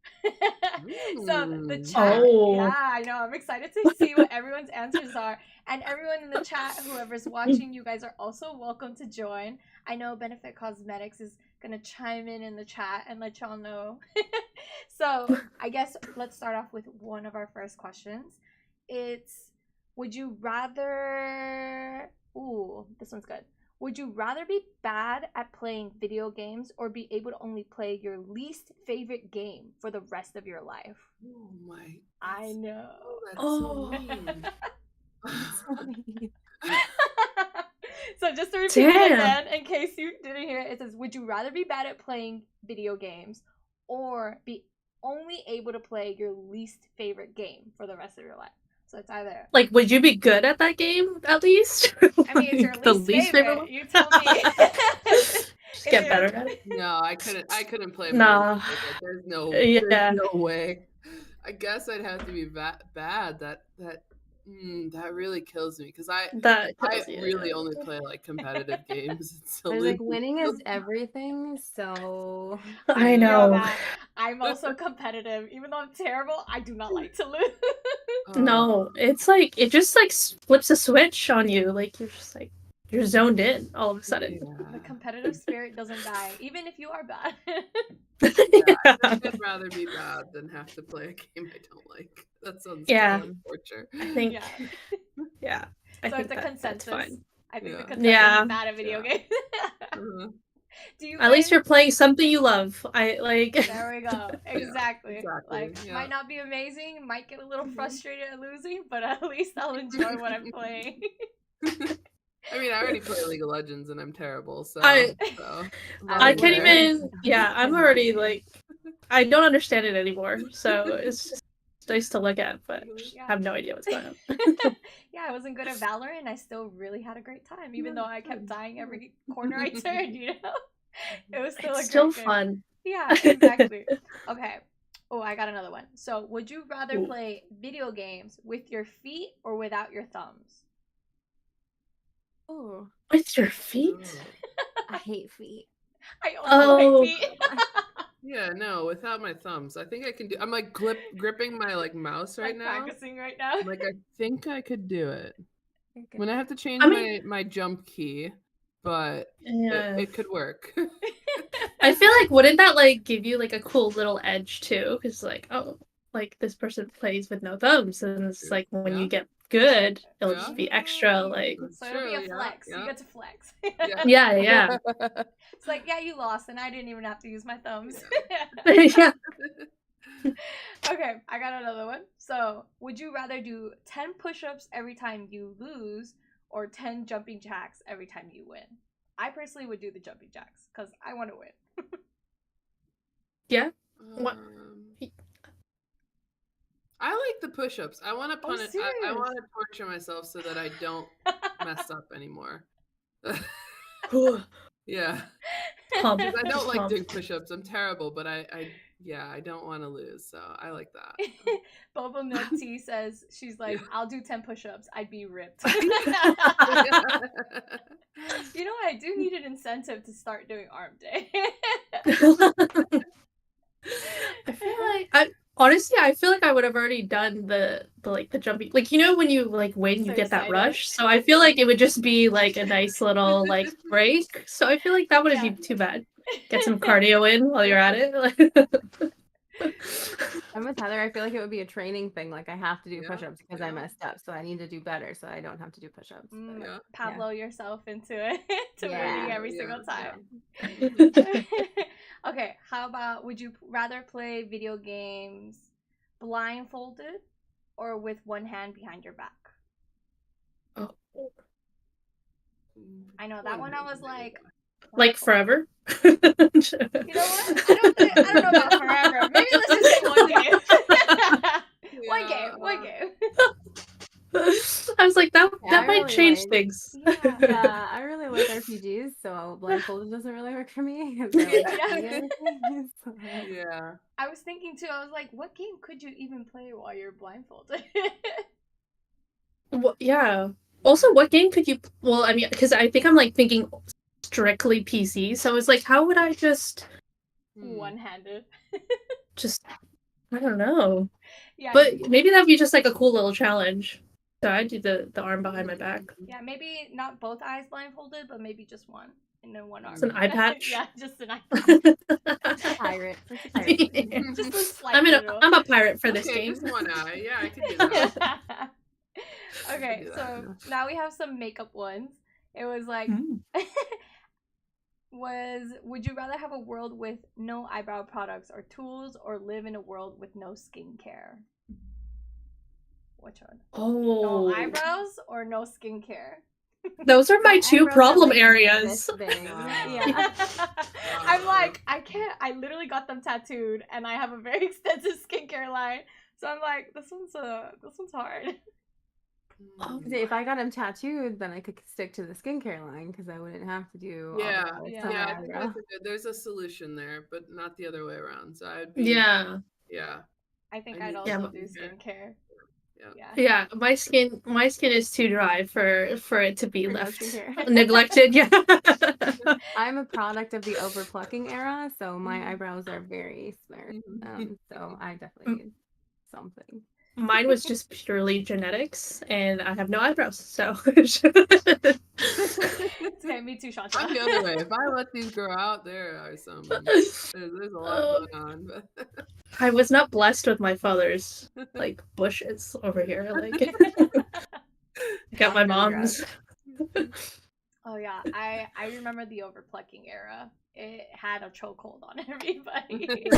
So the chat, Oh. yeah, I know. I'm excited to see what everyone's answers are. And everyone in the chat, whoever's watching, you guys are also welcome to join. I know Benefit Cosmetics is gonna chime in the chat and let y'all know. So I guess let's start off with one of our first questions. It's would you rather? Ooh, this one's good. Would you rather be bad at playing video games or be able to only play your least favorite game for the rest of your life? Oh my. I know. That's so mean. So just to repeat it Damn. again, in case you didn't hear it, it says, would you rather be bad at playing video games or be only able to play your least favorite game for the rest of your life? So it's either Like, would you be good at that game at least? I mean, it's your Like, the least favorite. one? You tell me. Just get better at it. No, I couldn't play. Nah. There's Yeah. no way. I guess I'd have to be bad. That really kills me because I really only play like competitive games. I was like, winning is everything, so I You know know. that. I'm also competitive. Even though I'm terrible, I do not like to lose. No, it's like it just like flips a switch on you. Like you're zoned in all of a sudden. The competitive spirit doesn't die, even if you are bad. Yeah, I'd rather be bad than have to play a game I don't like. That sounds Yeah. torture. I think. Yeah. I So think it's a consensus. that's fine. I think Yeah. the consensus Yeah. is bad at video games. Do you At least guys- you're playing something you love. I like. There we go. Exactly. Like, yeah. might not be amazing, might get a little frustrated at losing, but at least I'll enjoy what I'm playing. I mean, I already play League of Legends and I'm terrible, so I I'm can't aware. even. Yeah, I'm already like. I don't understand it anymore, so it's just nice to look at, but Yeah. I have no idea what's going on. Yeah, I wasn't good at Valorant. I still really had a great time, even though I kept dying every corner I turned. You know, it was still It's a still great game. fun. Yeah, exactly. Okay. Oh, I got another one. So, would you rather Ooh. play video games with your feet or without your thumbs? oh, With your feet? I hate feet. I also hate feet. Yeah, no, without my thumbs. I think I can do. I'm like gripping my like mouse right Like now. practicing right now. Like I think I could do it. When I have to change I mean- my jump key, but Yeah. it could work. I feel like wouldn't that like give you like a cool little edge too? Because like, oh, like this person plays with no thumbs, and it's like when Yeah. you get good, it'll Yeah. just be extra like. So it'll be a True, flex. yeah. You get to flex. Yeah. It's like, yeah, you lost, and I didn't even have to use my thumbs. Yeah. Okay, I got another one. So, would you rather do 10 push-ups every time you lose or 10 jumping jacks every time you win? I personally would do the jumping jacks because I want to win. Yeah. What? I like the push-ups. I want to Oh, punish. I serious? want to torture myself so that I don't mess up anymore. Ooh. Yeah. Pump. I don't like Pump. doing push-ups. I'm terrible, but I don't want to lose, so I like that. Boba Milk Tea says she's like, I'll do 10 push-ups. I'd be ripped. You know, I do need an incentive to start doing arm day. I feel like I feel like I would have already done the like the jumping, like, you know, when you like win, you So get that excited. rush. So I feel like it would just be like a nice little like break. So I feel like that wouldn't Yeah. be too bad. Get some cardio in while you're at it. I'm with Heather. I feel like it would be a training thing. Like I have to do Yeah, push-ups because I yeah. messed up, so I need to do better, so I don't have to do push-ups. Mm, Yeah. Pablo yourself into it to Yeah, winning every yeah, single time. Okay, how about, would you rather play video games blindfolded or with one hand behind your back? Oh, I know that one I was like, like forever. you know what? I don't know about forever. Maybe let's just say one game. One game. I was like, that Yeah, I might really change like- things. Yeah. Yeah, I really like RPGs, so blindfolded doesn't really work for me. 'cause I like to see everything, so- Yeah. I was thinking too, I was like, what game could you even play while you're blindfolded? Yeah. Also, what game could you? Well, I mean, because I think I'm like thinking strictly PC. So it's like, how would I just One-handed. I don't know. Yeah. But maybe that'd be just like a cool little challenge. So I do the arm behind my back. Yeah, maybe not both eyes blindfolded, but maybe just one. And then one arm. It's an eye patch. Yeah, just an eye patch. Pirate. It's a pirate game. Just a slight I'm little. a pirate for this Okay, game. just one eye. Yeah, I can do that. Okay, do that, so now we have some makeup ones. It was like, Mm. would you rather have a world with no eyebrow products or tools, or live in a world with no skincare? Which one? Oh, No eyebrows or no skincare? those are my My two eyebrows are, problem like, areas. this big. Wow. Yeah. I'm like, I can't. I literally got them tattooed, and I have a very extensive skincare line. So I'm like, this one's hard. Oh, If I got them tattooed, then I could stick to the skincare line because I wouldn't have to do all Yeah, the other yeah. stuff Yeah, on I my think eyebrow. there's a solution there, but not the other way around. So I'd be, Yeah. yeah. I think I I'd need also but- do skincare. Yeah. Yeah. Yeah, my skin is too dry for it to be For no left skincare. neglected. Yeah. I'm a product of the overplucking era, so my Mhm. eyebrows are very sparse. So I definitely need something. Mine was just purely genetics, and I have no eyebrows. So Okay, me too, Shanta. I'm the other way. If I let these grow out, there are some. There's a lot going on. But I was not blessed with my father's like bushes over here. Like I got my mom's. Oh yeah, I remember the overplucking era. It had a chokehold on everybody.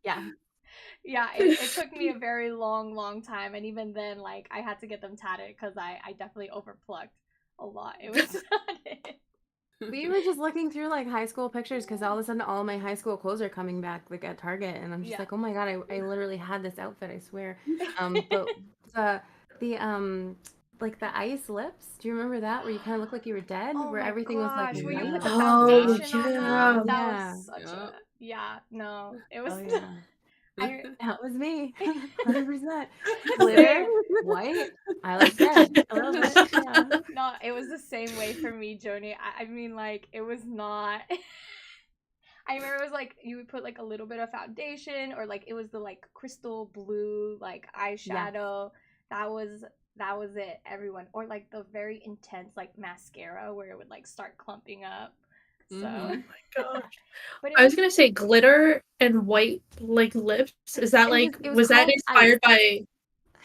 Yeah. Yeah, it took me a very long time, and even then, like, I had to get them tatted because I definitely overplucked a lot. It was not it. We were just looking through like high school pictures because all of a sudden all my high school clothes are coming back like at Target, and I'm just Yeah. like, oh my god, I literally had this outfit, I swear. But the like the ice lips, do you remember that where you kind of look like you were dead, Oh where my everything was like gosh, where you put the white? Oh, foundation on yeah. them. That Yeah. was such Yeah. a no. It was Oh yeah. I That was me. 100%. Glitter, white. I like that. A little bit. Yeah. no, it was the same way for me, Joni. I mean, like, it was not. I remember it was like you would put like a little bit of foundation, or like it was the like crystal blue like eyeshadow. That was it, everyone. Or like the very intense like mascara where it would like start clumping up. So, Mhm. Gosh. but I was gonna say glitter and white like lips. Is that It like was was that called inspired by?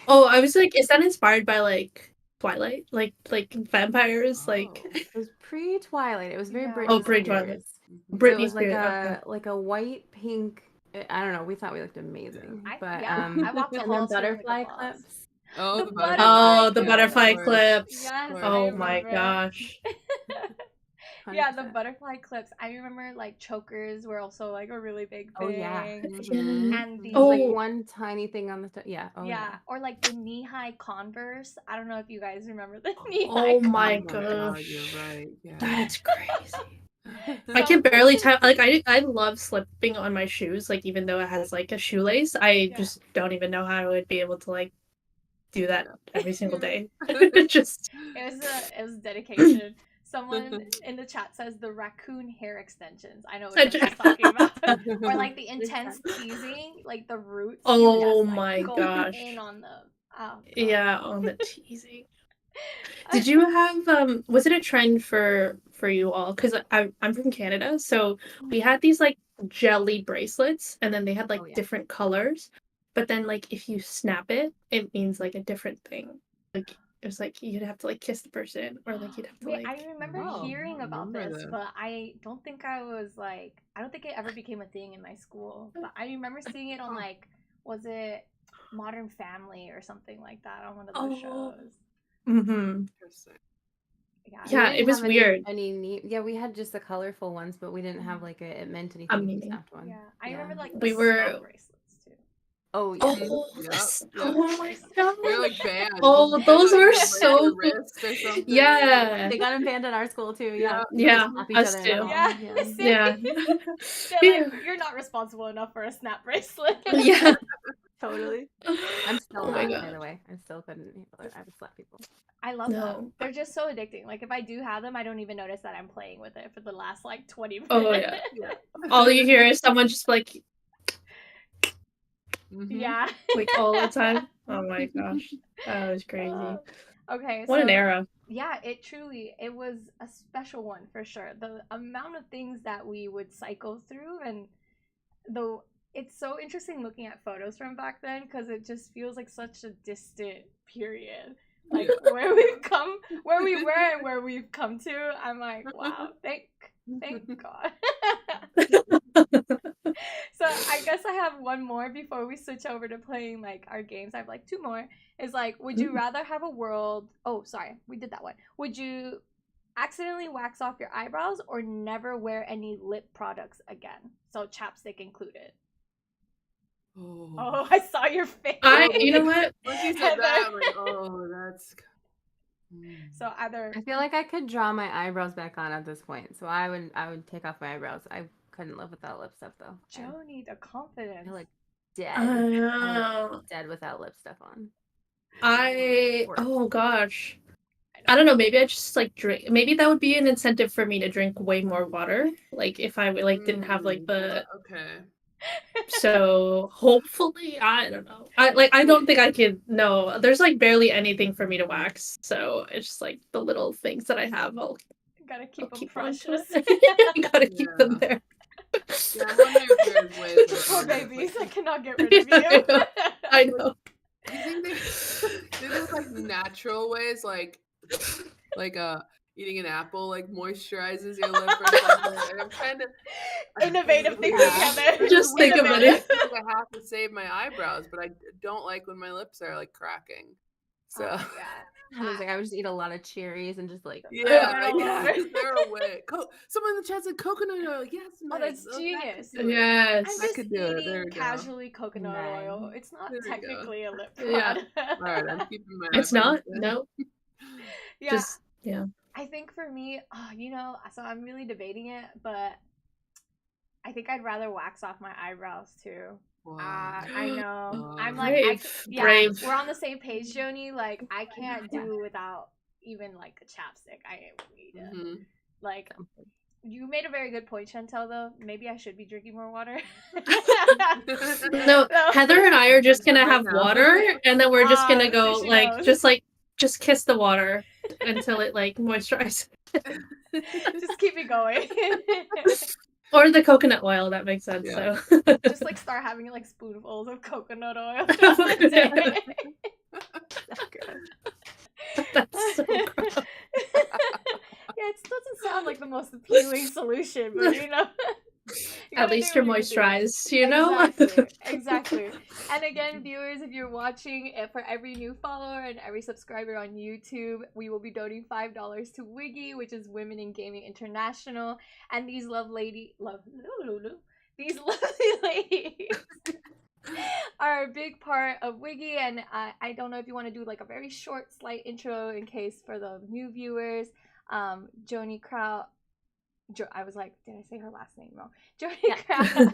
Oh, I was like, is that inspired by like Twilight, like vampires, like? Oh. It was pre-Twilight. It was very Yeah. Britney Oh, pre-Twilight. Spears. Mhm. Britney It was like Spears, a white pink. I don't know. We thought we looked amazing, I but walked the and then halls feeling like a butterfly boss. clips. Oh, The the butterfly Oh, the clips. butterfly Of course. clips. Yes, Of I Oh course. my remember. gosh. Yeah, the 100%. butterfly clips. I remember like chokers were also like a really big thing. Oh yeah. Mhm. And the It was like Oh. one tiny thing on the yeah. Oh yeah, or like the knee-high Converse. I don't know if you guys remember the knee-high Oh my Oh my God, gosh. you're right. Yeah. That's crazy. I can barely tie. Like I love slipping on my shoes. Like even though it has like a shoelace, I Yeah. just don't even know how I would be able to like do that every single day. Just It was dedication. Someone in the chat says the raccoon hair extensions. I know what she's talking about. Or like the intense teasing, like the roots. Oh just, like, my go gosh. in on them. Oh, God. yeah, on the teasing. Did you have was it a trend for you all? Because I'm from Canada, so we had these like jelly bracelets, and then they had like Oh, yeah. different colors. But then like if you snap it, it means like a different thing. Like it was like you'd have to like kiss the person, or like you'd have to Wait, like. I remember Oh, hearing I about remember this, that. but I don't think I was like, I don't think it ever became a thing in my school. But I remember seeing it on like, was it Modern Family or something like that on one of those Oh. shows? Mm-hmm. Interesting. Yeah, Yeah, We it didn't was have weird. yeah, we had just the colorful ones, but we didn't have like it meant anything if you meaning. snapped one. yeah. I Yeah. remember like the We were- snow bracelets too. Oh, yeah. Oh, Yep, this- yep. oh my god! They're like bands. Oh, Just those on were your, like, so your cool. wrist or something. Yeah. They got them banned at our school too. Yeah. Yeah, Slap each us other in the too. hall. Yeah, Yeah. same. Yeah. They're like, you're not responsible enough for a snap bracelet. Yeah. Totally. I'm still Oh my not, by god. the way. I still couldn't handle it. I would slap people. I love them. No. They're just so addicting. Like if I do have them, I don't even notice that I'm playing with it for the last like 20 minutes. Oh yeah. Yeah. All you hear is someone just like Mhm. Yeah. like all the time. Oh my gosh. That was crazy. Okay. What an so- era. Yeah, it was a special one for sure. The amount of things that we would cycle through, and though it's so interesting looking at photos from back then because it just feels like such a distant period. Like where we were and where we've come to. I'm like, wow, thank God. So I guess I have one more before we switch over to playing like our games. I have like two more. Is like, would you rather have a world? Oh, sorry, we did that one. Would you accidentally wax off your eyebrows or never wear any lip products again? So chapstick included. Oh, I saw your face. You know what? Once you said that, I'm like, oh, that's. So either I feel like I could draw my eyebrows back on at this point. So I would take off my eyebrows. I couldn't live without lip stuff though. Joni, the confidence. I feel like dead. Uh, Dead without lip stuff on. oh gosh. I don't know, maybe I just like drink, maybe that would be an incentive for me to drink way more water. Like if I like didn't have like the Okay. so hopefully I don't know. I don't think I could no. There's like barely anything for me to wax. So it's just like the little things that I have I'll Gotta keep them keep on to precious. it. Gotta keep them Yeah. there. Yeah, I wonder if there's ways. to Poor find it, babies, I like, cannot get rid of you. I know. do you think there's like natural ways, like eating an apple like moisturizes your lip or something? Like, I'm trying to Innovative thinking, Yeah. Heather. Just think about it. I feel like I have to save my eyebrows, but I don't like when my lips are like cracking. So Oh, yeah. I was like, I would just eat a lot of cherries and just like yeah, Oh, yeah. Lord. Is there a way? Someone in the chat said coconut oil. Yes, Oh, that's Meg. genius. that could do it. Yes. I'm I just could do it. There eating we go. casually coconut Nice. oil. It's not There we go. technically a lip Yeah. product. All right, I'm keeping my. It's eyebrows not? in. No. Yeah, Just yeah. I think for me, so I'm really debating it, but I think I'd rather wax off my eyebrows too. Wow. I know. Wow. I'm like, Brave. yeah, Brave. we're on the same page, Joni. Like, I can't do without even like a chapstick. I need it. Mhm. Like, you made a very good point, Chantel. Though maybe I should be drinking more water. No, Heather and I are just gonna Right have now. water, and then we're just gonna Ah, go she like knows. just kiss the water until it like moisturizes. Just keep it going. Or the coconut oil, that makes sense. Yeah. So Just like start having like spoonfuls of coconut oil throughout the day. that's so gross. Yeah, it doesn't sound like the most appealing solution, but you know. you At gotta least do you're what you do. moisturized, you know? Exactly. And again, viewers, if you're watching, for every new follower and every subscriber on YouTube, we will be donating $5 to Wiggy, which is Women in Gaming International. And these lovely ladies are a big part of Wiggy. And I don't know if you want to do like a very short, slight intro in case for the new viewers. Joni Kraut I was like, did I say her last name wrong? Jody Yeah. Kraft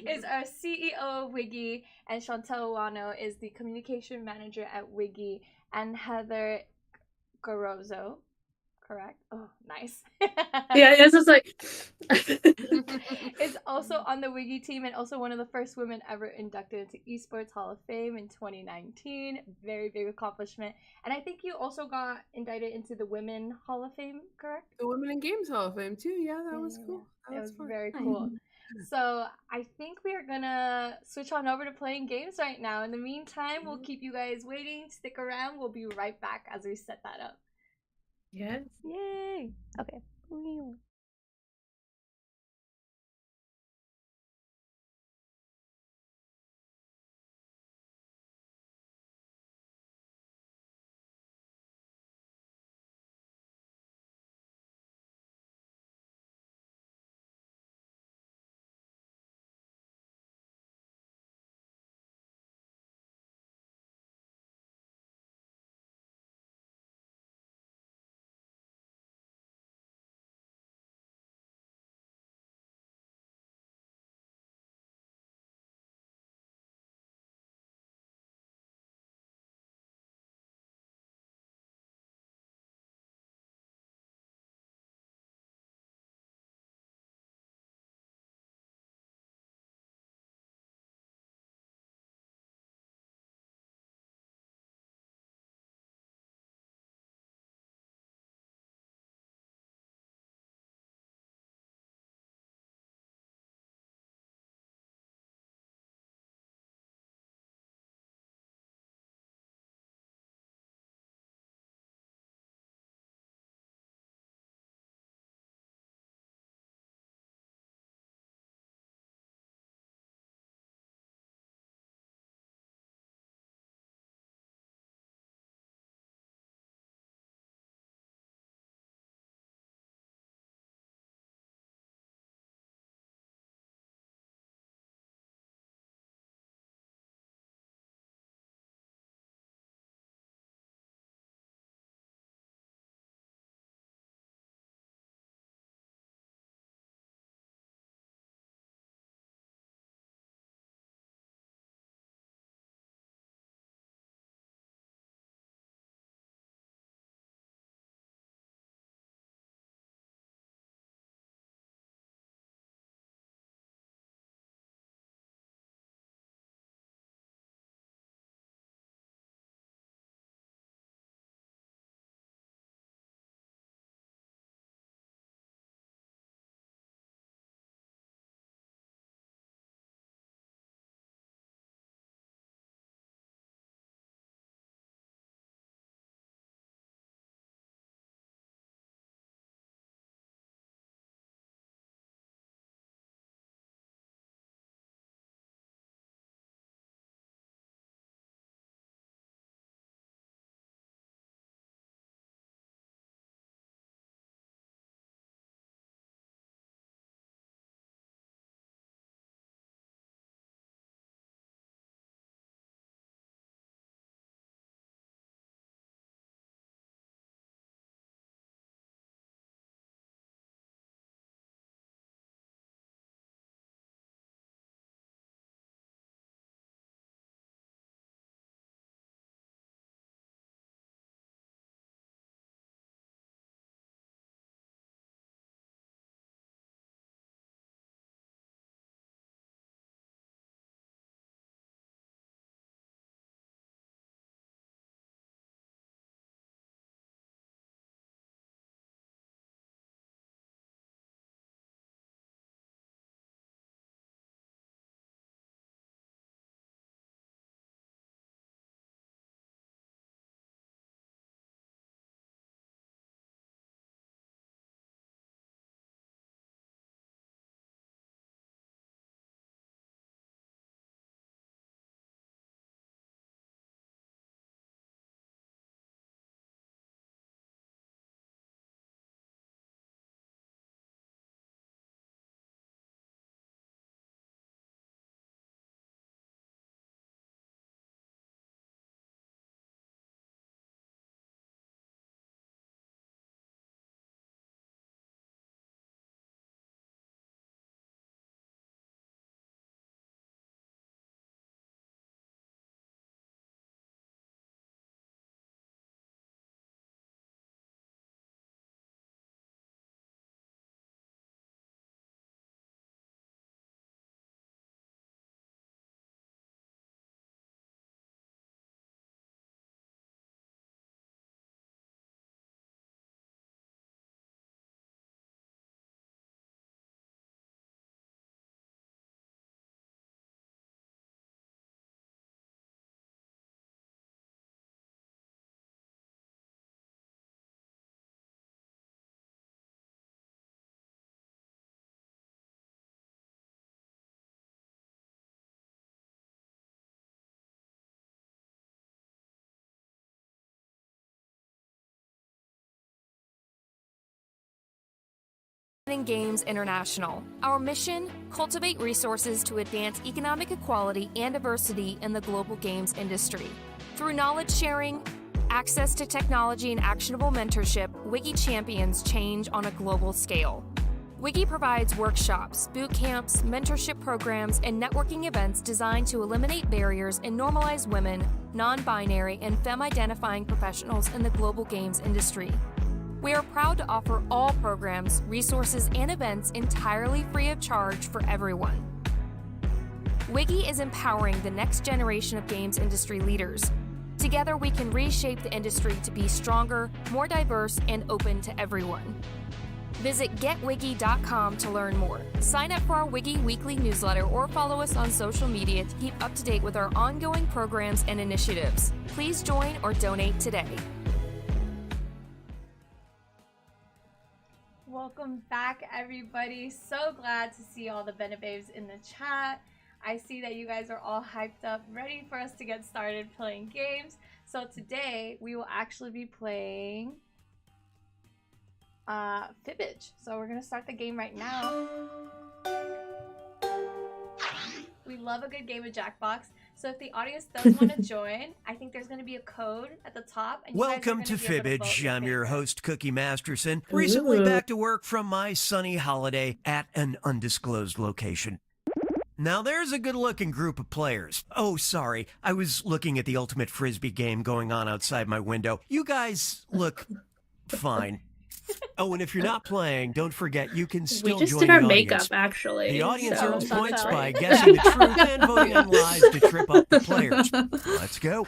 is our CEO of Wiggy, and Chantel Wano is the communication manager at Wiggy, and Heather Garozo, correct? Oh, nice. Yeah, it's just like Is also on the Wiggy team and also one of the first women ever inducted into Esports Hall of Fame in 2019. Very big accomplishment. And I think you also got indicted into the Women Hall of Fame, correct? The Women in Games Hall of Fame too. Yeah, that was Yeah. cool. That It was was fun. very Nice. cool. So I think we are gonna switch on over to playing games right now. In the meantime, we'll keep you guys waiting. Stick around. We'll be right back as we set that up. yes. Yay! Okay. Games International. Our mission: cultivate resources to advance economic equality and diversity in the global games industry. Through knowledge sharing, access to technology, and actionable mentorship, Wiki champions change on a global scale. Wiki provides workshops, boot camps, mentorship programs, and networking events designed to eliminate barriers and normalize women, non-binary, and femme-identifying professionals in the global games industry. We are proud to offer all programs, resources, and events entirely free of charge for everyone. Wiki is empowering the next generation of games industry leaders. Together, we can reshape the industry to be stronger, more diverse, and open to everyone. Visit getwiki.com to learn more. Sign up for our Wiki weekly newsletter or follow us on social media to keep up to date with our ongoing programs and initiatives. Please join or donate today. Welcome back, everybody. So glad to see all the Bennett Babes in the chat. I see that you guys are all hyped up, ready for us to get started playing games. So today we will actually be playing Fibbage. So we're gonna start the game right now. We love a good game of Jackbox. So if the audience does want to join, I think there's going to be a code at the top. And Welcome to Fibbage. I'm your host, Cookie Masterson. Recently back to work from my sunny holiday at an undisclosed location. Now there's a good-looking group of players. Oh, sorry. I was looking at the ultimate frisbee game going on outside my window. You guys look fine. Oh, and if you're not playing, don't forget you can still join the audience. We just did our makeup, actually. The audience so earns points right. by guessing the truth and voting on lies to trip up the players. Let's go.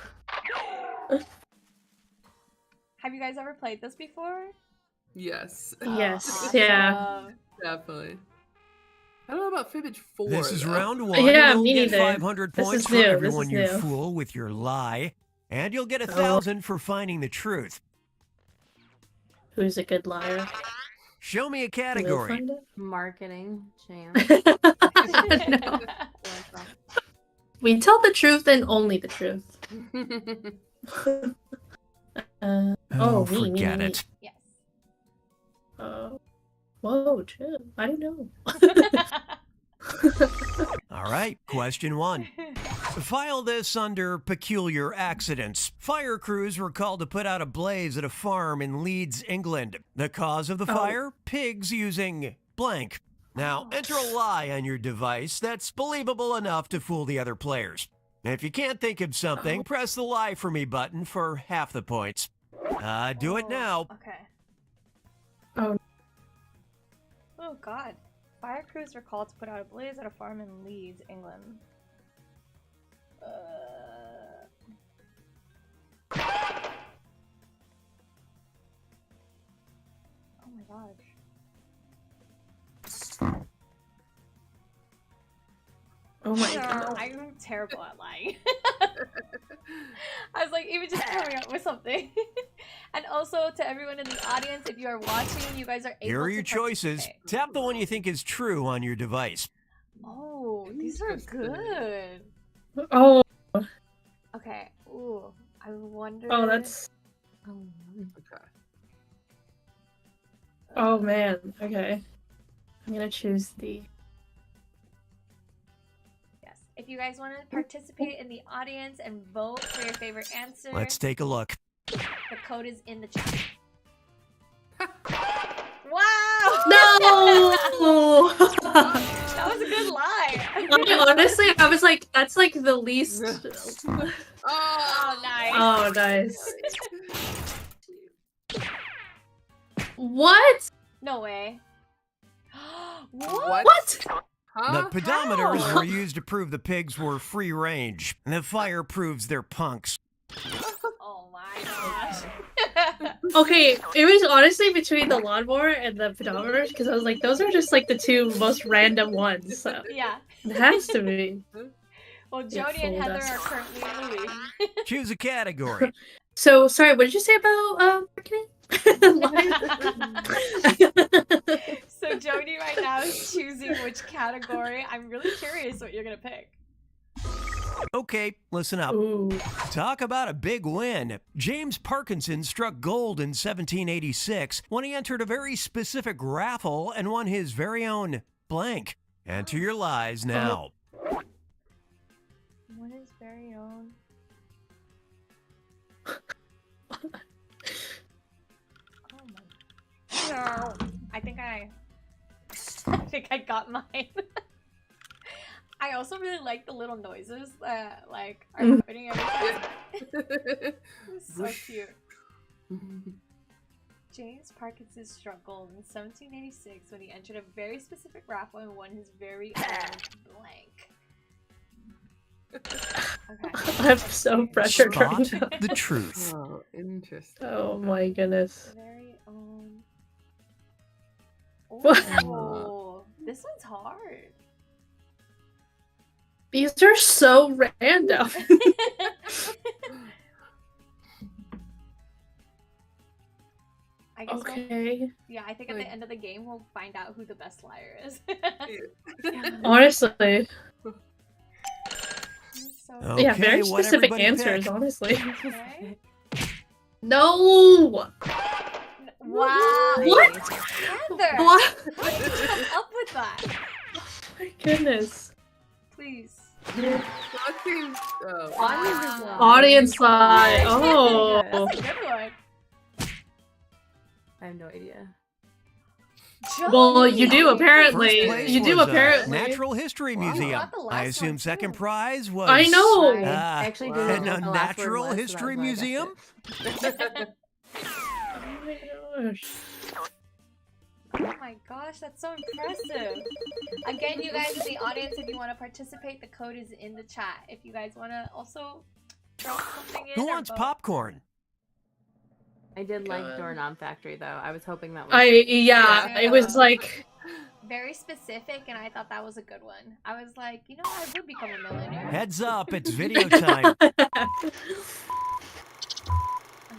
Have you guys ever played this before? Yes. Yes, Awesome. yeah. Definitely. I don't know about Fibbage 4. This is though. round one. Yeah, You'll me get neither. 500 This points is for new, everyone you this is new. fool with your lie. And you'll get 1,000 for finding the truth. Who's a good liar? Show me a We'll category. find it. Marketing, Jam. No. We tell the truth and only the truth. Oh, me, forget me. it. Yes. Whoa, chill. I don't know. All right, question one. File this under peculiar accidents. Fire crews were called to put out a blaze at a farm in Leeds, England. The cause of the fire? Pigs using blank. Now, enter a lie on your device that's believable enough to fool the other players. If you can't think of something, press the lie for me button for half the points. Do it now. Okay. Oh. Oh, God. Fire crews were called to put out a blaze at a farm in Leeds, England. Oh my gosh. Oh my Yeah, god. I'm terrible at lying. I was like, even just coming up with something. And also to everyone in the audience, if you are watching, you guys are able Here are to your choices. participate. Tap the one you think is true on your device. Oh, these are good. Oh, Okay. Ooh, I wonder. that's. Okay. Oh man. Okay. I'm gonna choose the. Yes. If you guys want to participate in the audience and vote for your favorite answer, Let's take a look. the code is in the chat. Wow! No. That was a good lie. Honestly, I was like, that's like the least. Oh, nice. Oh, nice. What? No way. What? What? Huh? The pedometers How? were used to prove the pigs were free range. The fire proves they're punks. Oh my gosh. Okay, it was honestly between the lawnmower and the pedometers because I was like, those are just like the two most random ones. So Yeah. it has to be. Well, Yeah, Jody and fooled Heather us. are currently in the lead. Choose a category. So sorry, what did you say about marketing? So Jody right now is choosing which category. I'm really curious what you're gonna pick. Okay, listen up. Ooh. Talk about a big win. James Parkinson struck gold in 1786 when he entered a very specific raffle and won his very own blank. Enter your lies now. What is very own? Oh my. No. I think I got mine. I also really like the little noises that like are happening every time. It's so cute. James Parkinson struck gold in 1786 when he entered a very specific raffle and won his very own blank. Okay. I'm so pressured right Spot now. the truth. Oh, interesting. Oh my goodness. Very own. What? Oh, this one's hard. These are so random. like I guess Okay. yeah, I think at the end of the game we'll find out who the best liar is. Honestly. So Okay, Yeah, very what specific everybody answers, pick? honestly. okay. No! Wow. What? Heather, What? how did you come up with that? My goodness. Please. Fucking, Audience side. Oh. That's a good one. I have no idea. Well, you Joey. do First apparently. place You do was, apparently. Natural History Wow. Museum. Got the I last assume one, second too. prize was. I know. I Ah, actually wow. didn't know And what a the last word Natural was, so History that's why I guessed Museum? it. Oh my gosh. Oh my gosh, that's so impressive. Again, you guys in the audience, if you want to participate, the code is in the chat. If you guys want to also throw something in. Who or wants vote. popcorn? I did like God. Doorknob Factory though. I was hoping that was. Yeah, it was like Very specific, and I thought that was a good one. I was like, you know, I would become a millionaire. Heads up, it's video time. Okay,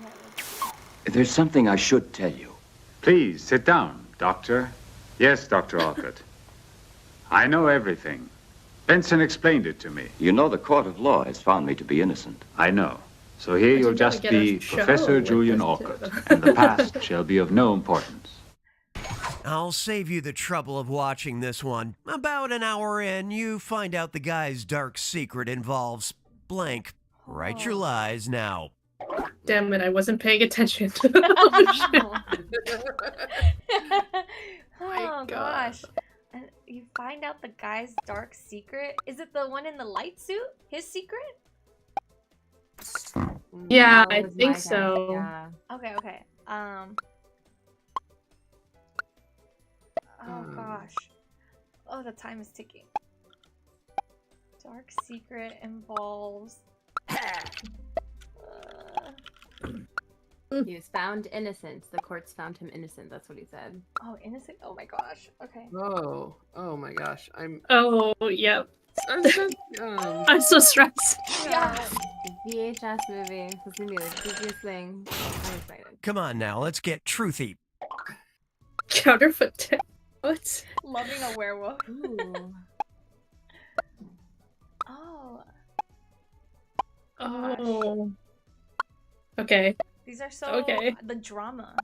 let's see. There's something I should tell you. Please, sit down, Doctor. Yes, Dr. Alcott. I know everything. Benson explained it to me. You know the court of law has found me to be innocent. I know. So here But you'll you gotta just get a be show Professor with Julian this, Alcott, too. and the past shall be of no importance. I'll save you the trouble of watching this one. About an hour in, you find out the guy's dark secret involves blank. Write your lies now. damn it, I wasn't paying attention. Oh God. gosh. And you find out the guy's dark secret. Is it the one in the light suit? His secret? Yeah, That I was think my guess, so. Yeah. Okay. Oh gosh. Oh, the time is ticking. Dark secret involves. He was found innocent. The courts found him innocent. That's what he said. Oh, innocent. Oh my gosh. Okay. Oh my gosh. I'm Oh, yep. so, I'm so stressed. Yeah. VHS movie. It's gonna be the creepiest thing. I'm excited. Come on now, let's get truthy. Counterfoot. What? Loving a werewolf. Ooh. Oh. Oh. Okay. These are so. Okay. The drama.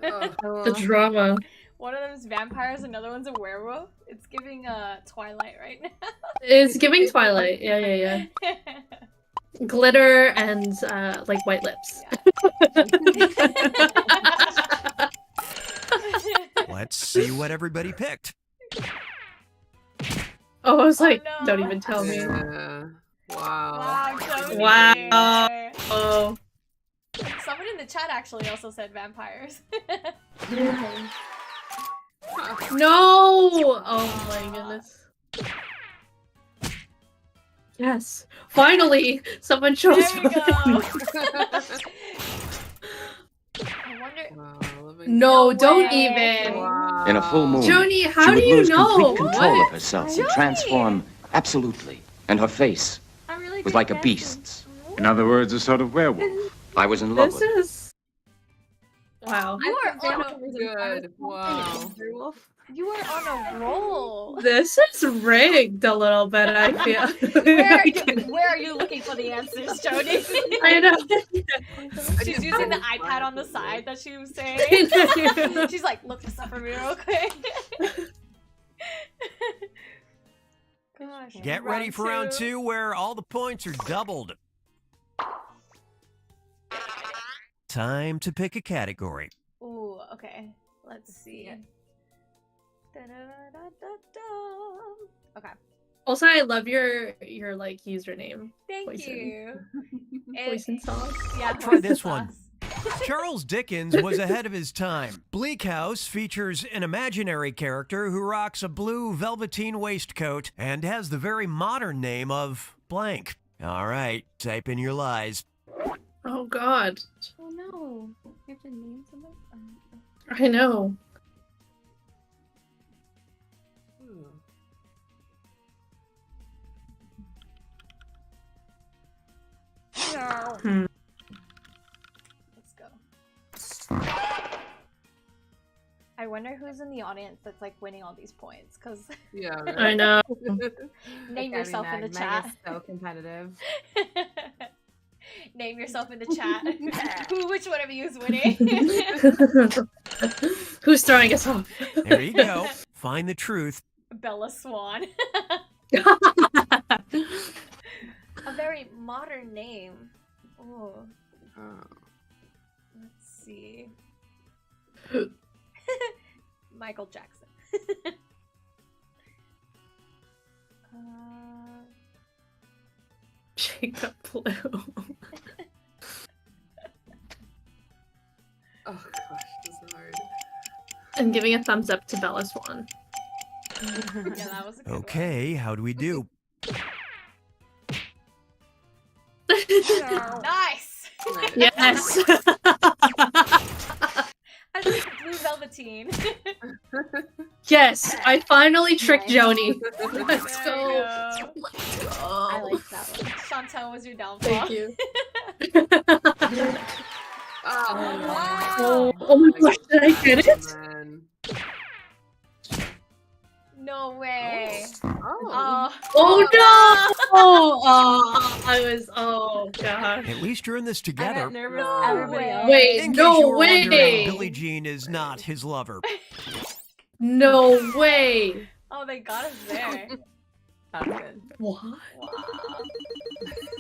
Oh, The drama. One of them is vampires, another one's a werewolf. It's giving Twilight right now. It's giving Twilight. Yeah. Glitter and like white lips. Let's see what everybody picked. Oh, I was like, no. don't even tell me. yeah. Wow. Wow, Jody. Wow. Oh. Someone in the chat actually also said vampires. No! Oh my goodness. Yes. Finally! Someone chose There we go. mine. I wonder. Wow, No, don't way. even. Wow. In a full moon, Joni, she how would do you lose know? complete control What? of herself Joni! and transform absolutely. And her face I'm really was good like a guessing. beast's. In other words, a sort of werewolf. I was in love This with her. is. Wow. You are on a Good. Wow. Werewolf. you are on a roll. This is rigged a little bit, I feel. Where are you looking for the answers, Jody? I know. She's using the iPad on the side that she was saying. She's like, look this up for me real quick. Gosh. Get ready for round 2 where all the points are doubled. Time to pick a category. Ooh, okay. Let's see. Da-da-da-da-da. Okay. Also, I love your like username. Thank Poison. you. Poison sauce. Yeah, Try poison this one. sauce. Charles Dickens was ahead of his time. Bleak House features an imaginary character who rocks a blue velveteen waistcoat and has the very modern name of blank. All right, type in your lies. Oh God. Oh no. You have to name somebody? I know. Hmm. Let's go. I wonder who's in the audience that's like winning all these points, because Yeah. Right. I know. name yourself in the Meg chat. is so competitive. Name yourself in the chat. Which one of you is winning? Who's throwing us off? There you go. Find the truth. Bella Swan. A very modern name. Oh, Oh. let's see. Michael Jackson. Jacob Blue. Oh gosh, this is hard. And giving a thumbs up to Bella Swan. Yeah, that was a good Okay, how do we do? one. Nice. Yes. I like blue velveteen. Yes, I finally tricked Nice. Joni. Let's There go. you go. Let's go. I like that one. Chantel was your downfall. Thank you. Oh, Oh, oh my gosh, did I get it? man. No way. Oh. Oh no! Oh, I was. Oh gosh. At least you're in this I got together. nervous. No Everybody way. else. Wait, In case no you were wondering, way! Billie Jean is not his lover. No way! Oh, they got us there. That was good. What? Wow.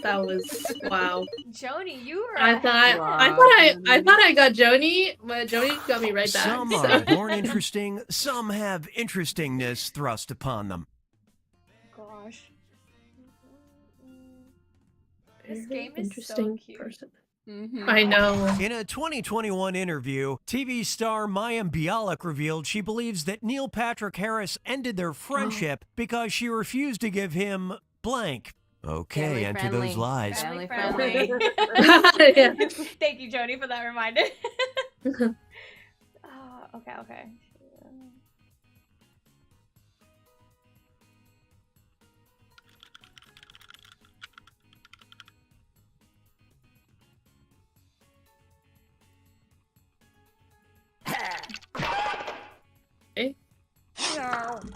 That was wow. Joni, you were. I thought I Wow. thought I got Joni, but Joni got me right back. Some so- are born interesting, some have interestingness thrust upon them. Gosh. This Very game is so interesting cute. person. Mhm. I know. In a 2021 interview, TV star Mayim Bialik revealed she believes that Neil Patrick Harris ended their friendship because she refused to give him blank. Okay, Family enter those friendly. lies. Family Family friendly. Yeah. Thank you, Joni, for that reminder. Okay. Okay.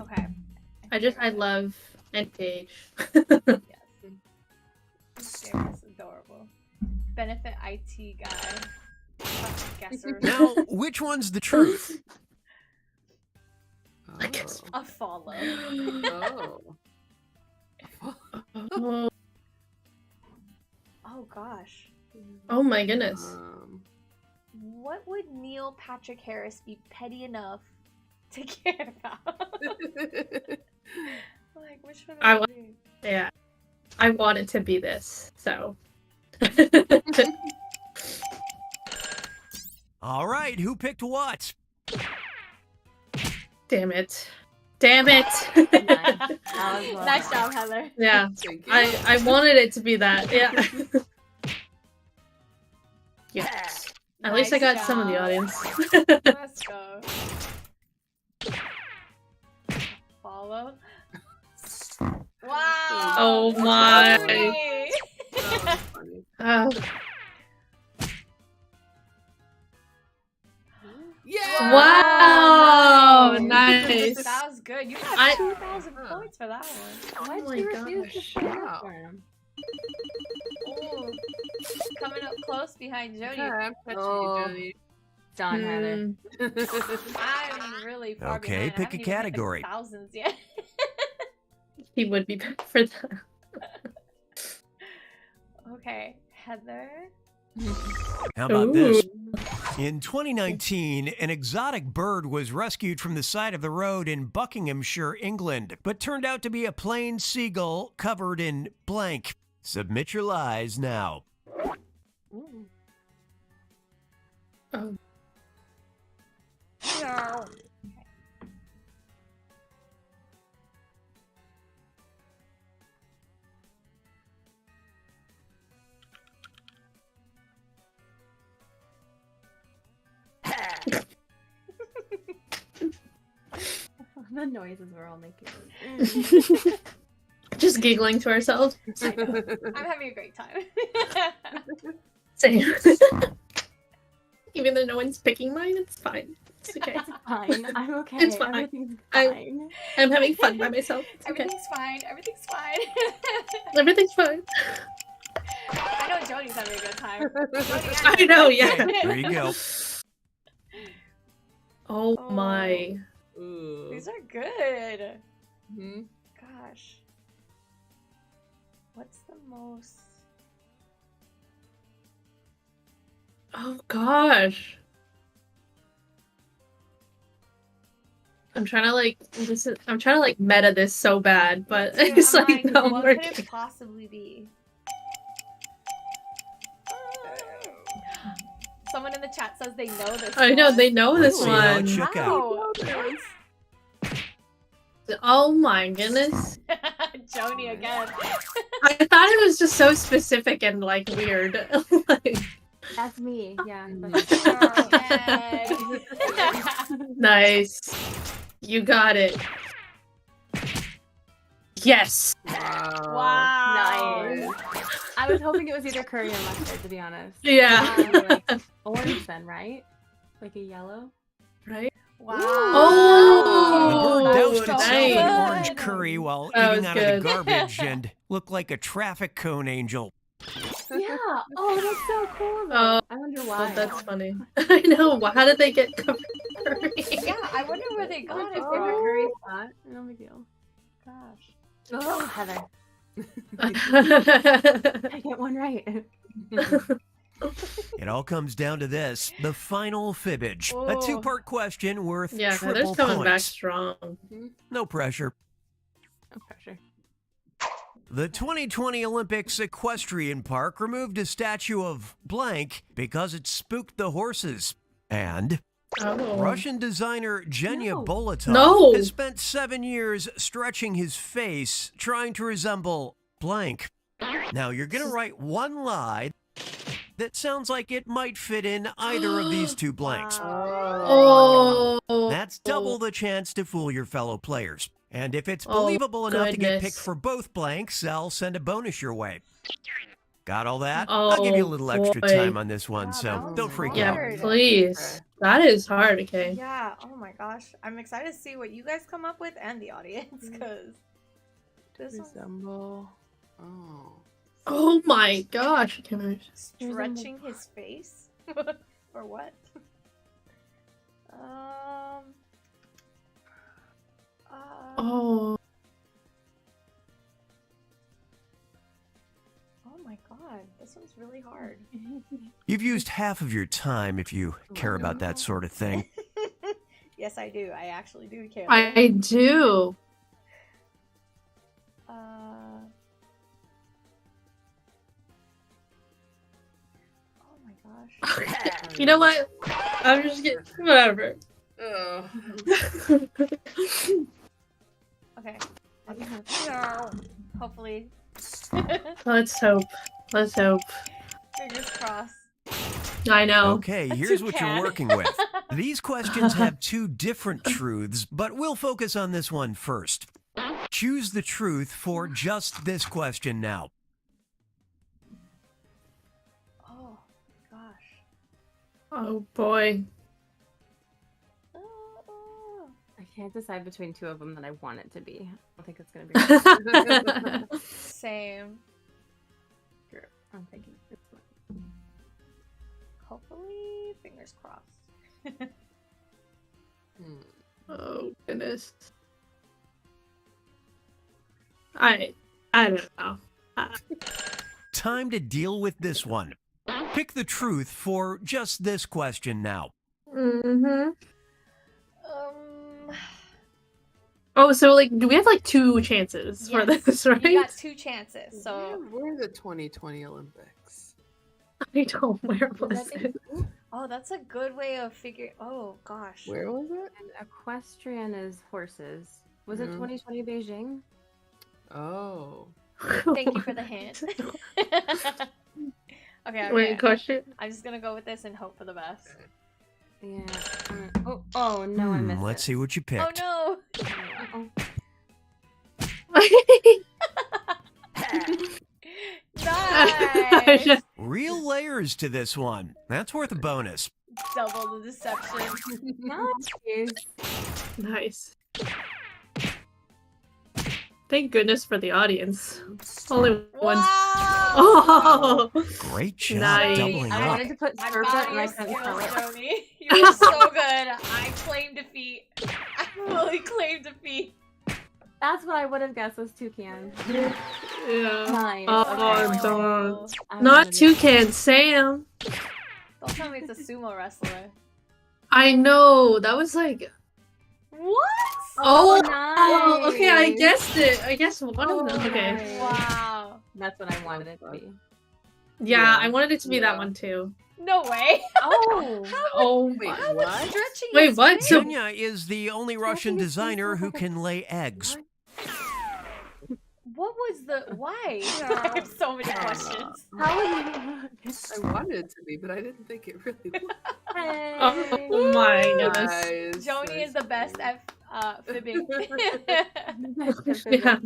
Okay. I love NPH. This game is adorable. Benefit IT guy. Guesser. Now, which one's the truth? I guess. A follow. Oh. Oh, Oh gosh. oh my goodness. What would Neil Patrick Harris be petty enough to care about? Like, which one I would wa- it be? Yeah. I want it to be this, so. All right, who picked what? Damn it. Damn it. That was well Nice done. job, Heather. Yeah. Thank you. I wanted it to be that. Yeah. Yes. At least I Nice got some of the job. audience. Let's go. Follow. Wow. Oh my. Joni. That was funny. Oh, Wow, nice. That was good. You got I- 2,000 points for that one. Why'd Oh my you refuse to gosh. stand Wow. up for him? Ooh, coming up close behind Jody. Okay, I'm catching Oh. you, Jody. John Heather. I'm really far Okay, behind. I pick a haven't even hit the category. thousands yet. He would be better for that. Okay, Heather. How about this? Ooh. In 2019, an exotic bird was rescued from the side of the road in Buckinghamshire, England, but turned out to be a plain seagull covered in blank. Submit your lies now. Ooh. Oh. The noises we're all making. Just giggling to ourselves. I know. I'm having a great time. Same. Even though no one's picking mine, it's fine. It's okay. It's fine. I'm okay. It's fine. Everything's I- fine. I'm having fun by myself. It's okay. Everything's fine. Everything's fine. Everything's fine. I know Jody's having a good time. Jody, I know, yeah. There you go. Oh Oh. my. Ooh. These are good. Mhm. Gosh. What's the most? Oh gosh. I'm trying to like I'm trying to like meta this so bad, but Dude, it's I'm like not what could working. it possibly be? Someone in the chat says they know this. I know one. they know Let's this see how it one. shook out. Wow. Oh my goodness. Joni again. I thought it was just so specific and like weird. Like, That's me. Yeah. Oh, man. nice. You got it. Yes. Wow. Wow. Nice. I was hoping it was either curry or mustard, to be honest. Yeah. Like orange then, right? Like a yellow? Right? Wow. Oh, The bird doused so itself in good. orange curry while That eating was out of good. the garbage and looked like a traffic cone angel. Yeah. Oh, that's so cool. Though. Oh, I wonder Oh, why. that's funny. I know. How did they get covered? Yeah, I wonder where they got it Favorite from. curry spot. No big deal. Gosh. Oh, Heather. I get one right. It all comes down to this, the final fibbage. A Oh. two-part question worth yeah, triple Heather's coming back points. strong. No pressure. No pressure. The 2020 Olympics Equestrian Park removed a statue of blank because it spooked the horses. And Oh. Russian designer Genya No. Bolotov No. has spent 7 years stretching his face trying to resemble blank. Now, you're going to write one lie that sounds like it might fit in either of these two blanks. Oh. That's double the chance to fool your fellow players. And if it's Oh, believable enough to get goodness. picked for both blanks, I'll send a bonus your way. Got all that? I'll give you a Oh, little extra boy. time on this one, Wow, so that was don't freak Yeah, out. hard. please. That is hard. Okay. Yeah, oh my gosh. I'm excited to see what you guys come up with and the audience, because this one's Resemble. Oh. Oh my gosh. I can't remember. stretching his face? Or what? Um. Oh. Oh my god, this one's really hard. You've used half of your time if you care about that sort of thing. Yes, I do. I actually do care. I do. Uh. Oh my gosh. You know what? I'm just getting whatever. Oh. Okay. Hopefully. Let's hope. Let's hope. Fingers crossed. I know. Okay, A here's what you're toucan. working with. These questions have two different truths, but we'll focus on this one first. Choose the truth for just this question now. Oh gosh. Oh boy. can't decide between two of them that I want it to be. I don't think it's gonna be. Same. I'm thinking this one. Hopefully, fingers crossed. Oh goodness. I don't know. Time to deal with this one. Pick the truth for just this question now. Mm-hmm. Oh, so like, do we have like two chances for this, right? You got two chances. So Where are the 2020 Olympics? I don't. Where was it? Oh, that's a good way of figuring. Oh gosh. Where was it? And equestrian is horses. Was it 2020 Beijing? Oh. Thank you for the hint. Okay. Wait, question. I'm just gonna go with this and hope for the best. Yeah. Oh no, I missed Let's it. see what you picked. Oh no! Nice. Real layers to this one. That's worth a bonus. Double the deception. Nice. Thank goodness for the audience. Only one. Oh, great job nice. doubling I up. wanted to put serpent and I couldn't spell it. Joni. You were so good. I claim defeat. I fully claim defeat. That's what I would have guessed was toucan. Yeah. Nice. Oh, Okay. darn. I Not wanted toucan, Sam. Don't tell me it's a sumo wrestler. I know. That was like. What? Oh, nice. okay. I guessed it. I guessed one of them. Okay. nice. Wow. That's what I wanted it to be. Yeah, I wanted it to be that one too. No way. Oh. Oh, Wait, How what? much stretching Wait, is what? this? So- Junya is the only Russian designer who can lay eggs. What was the why? I have so many questions. How would you? I wanted it to be, but I didn't think it really was. Oh my goodness. Nice, Joni nice. is the best at fibbing. Yeah.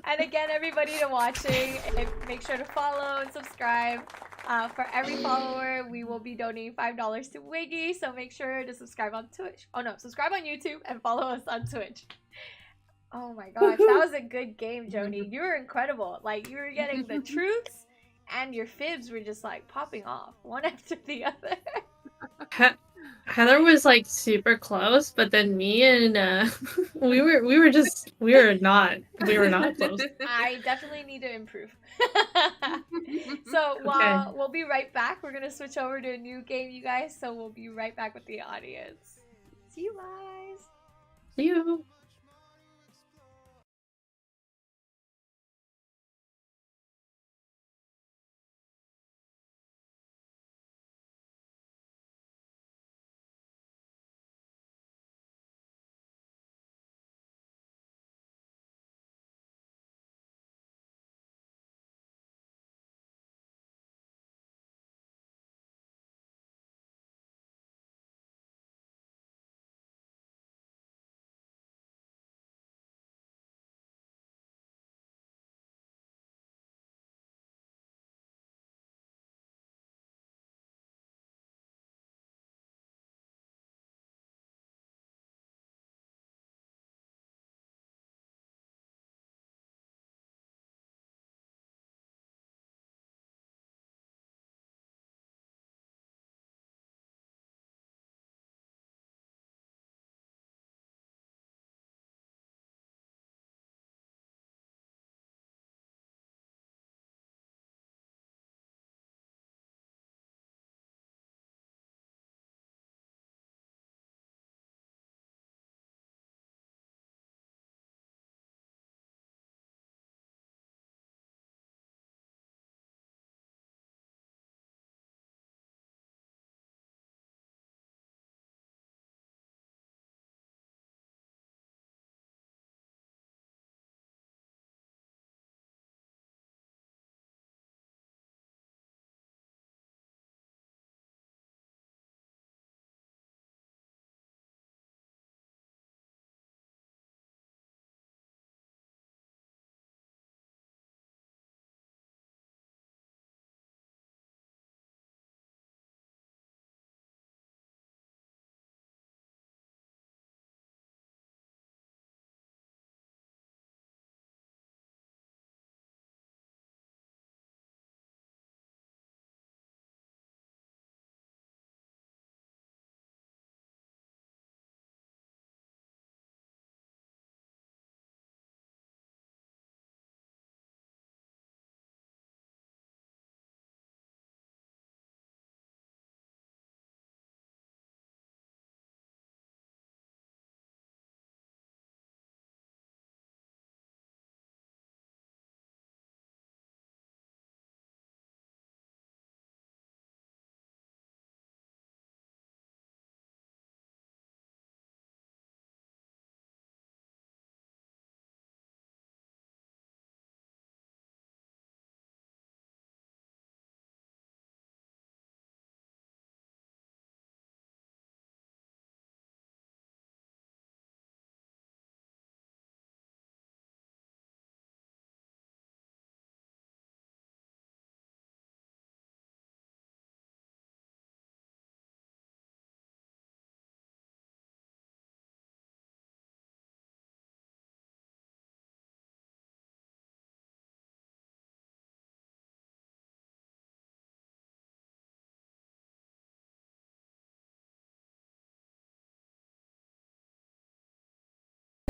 And again, everybody to watching, make sure to follow and subscribe. For every follower, we will be donating $5 to Wiggy, so make sure to subscribe on Twitch. Oh no, subscribe on YouTube and follow us on Twitch. Oh my gosh, that was a good game, Joni. You were incredible. Like, you were getting the truths, and your fibs were just like popping off one after the other. Heather was like super close, but then me and we were not close. I definitely need to improve. So we'll be right back. We're gonna switch over to a new game, you guys. So we'll be right back with the audience. See you guys. See you.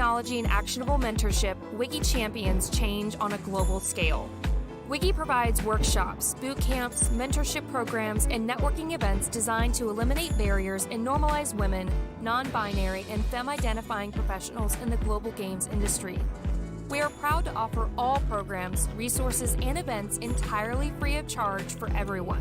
technology and actionable mentorship, Wiki champions change on a global scale. Wiki provides workshops, boot camps, mentorship programs, and networking events designed to eliminate barriers and normalize women, non-binary, and femme-identifying professionals in the global games industry. We are proud to offer all programs, resources, and events entirely free of charge for everyone.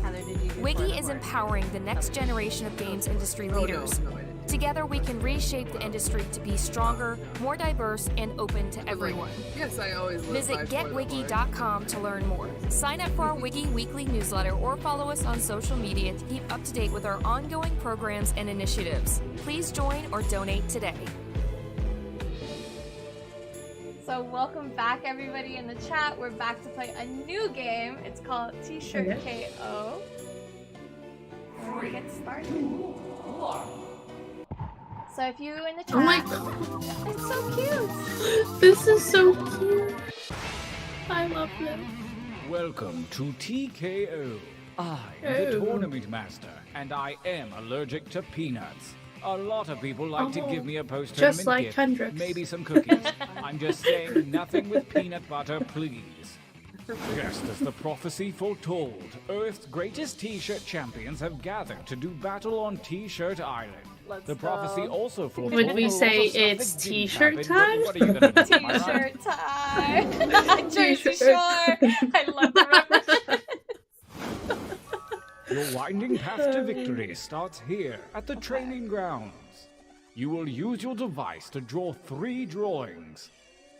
Heather, did you do Wiki toilet is work? empowering the next generation of games industry leaders. No, I didn't. Together, we can reshape the industry to be stronger, more diverse, and open to everyone. Yes, I always live Visit by toilet work. getwiki.com to learn more. Sign up for our Wiki weekly newsletter or follow us on social media to keep up to date with our ongoing programs and initiatives. Please join or donate today. So welcome back, everybody in the chat. We're back to play a new game. It's called T-Shirt Okay. KO. And we're gonna get started. So if you in the chat, Oh my god. it's so cute. This is so cute. I love them. Welcome to TKO. I'm Oh. the tournament master, and I am allergic to peanuts. A lot of people like to give me a post-tournament Just like gift, Hendrix. maybe some cookies. I'm just saying nothing with peanut butter, please. Just as the prophecy foretold, Earth's greatest T-shirt champions have gathered to do battle on T-shirt Island. The prophecy also foretold Would we a lot say of stuff it's that didn't T-shirt happen, but time? What are you gonna do? Am I right? T-shirt time. Jersey T-shirt. Shore. I love the reference. Your winding path to victory starts here at the training grounds. You will use your device to draw 3 drawings.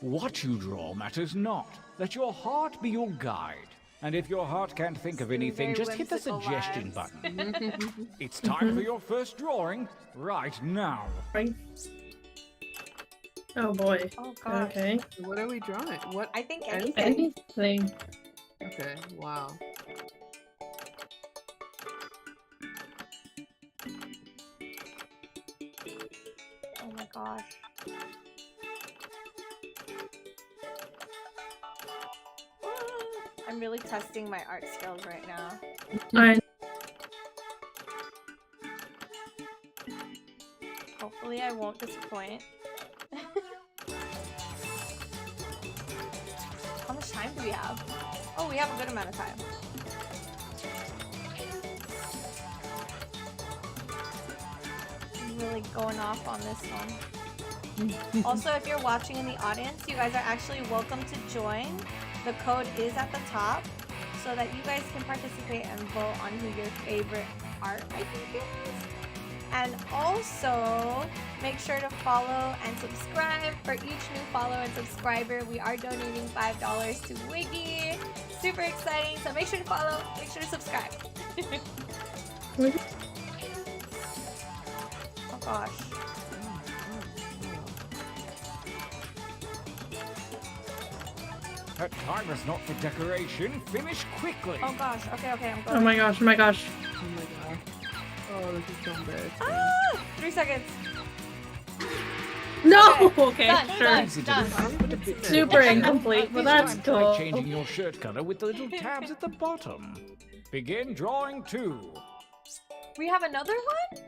What you draw matters not. Let your heart be your guide. And if your heart can't think of anything, Very just hit the whimsical suggestion vibes. button. It's time for your first drawing right now. Right. Oh boy. Oh god. Okay. What are we drawing? What? I think Anything? Anything. Okay, wow. Oh my gosh. I'm really testing my art skills right now. I Hopefully I won't disappoint. How much time do we have? Oh, we have a good amount of time. I'm really going off on this one. Also, if you're watching in the audience, you guys are actually welcome to join. The code is at the top so that you guys can participate and vote on who your favorite art, I think, is. And also, make sure to follow and subscribe. For each new follow and subscriber, we are donating $5 to Wiggy. Super exciting, so make sure to follow, make sure to subscribe. Oh gosh. That time is not for decoration. Finish quickly. Oh gosh, okay, I'm going. Oh my gosh, oh my gosh. Oh my god. Oh, this is so embarrassing. Ah! 3 seconds. No! Okay, Done, sure. done. Easy to do, but a bit Super incomplete, but that's Try cool. changing your shirt color with the little tabs at the bottom. Begin drawing 2. We have another one?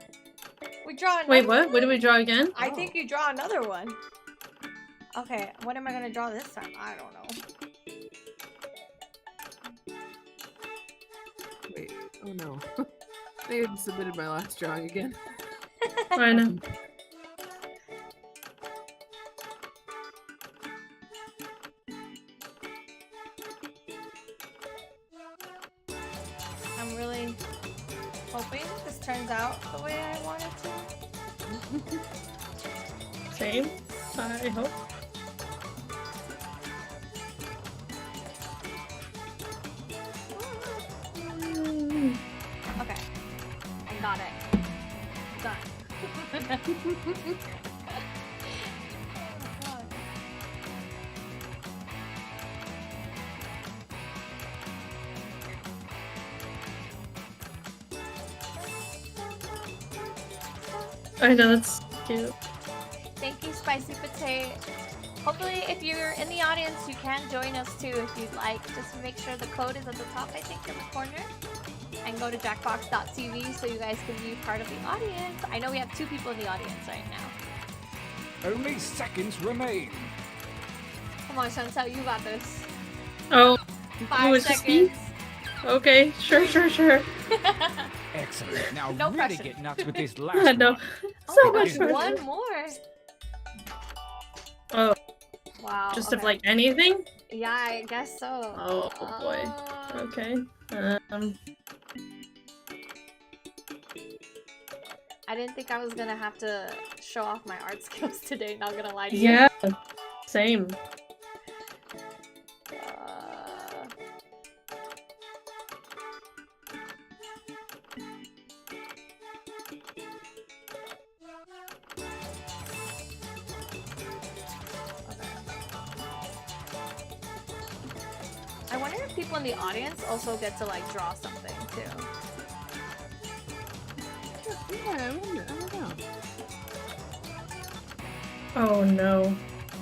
We draw another Wait, what? one? What did we draw again? I think you draw another one. Okay, what am I gonna draw this time? I don't know. Wait, oh no. I had submitted my last drawing again. I know. I'm really hoping this turns out the way I want it to. Same. I hope. Okay. I got it. Done. Oh, God. I know, that's cute. Thank you, Spicy Potato. Hopefully, if you're in the audience, you can join us too if you'd like. Just make sure the code is at the top, I think, in the corner. And go to jackbox.tv so you guys can be part of the audience. I know we have 2 people in the audience right now. Only seconds remain. Come on, Chantel, you got this. Oh, 5 it's just me? seconds. Okay, sure. Excellent. Now No really pressure. get nuts with this I last know. one. Oh So my much gosh, pressure. one more. Oh, Wow. just okay. of like anything? Yeah, I guess so. Oh boy. Okay. I didn't think I was gonna have to show off my art skills today, not gonna lie to you. Yeah. Same. I wonder if people in the audience also get to like draw something too. Yeah, I don't know. Oh no.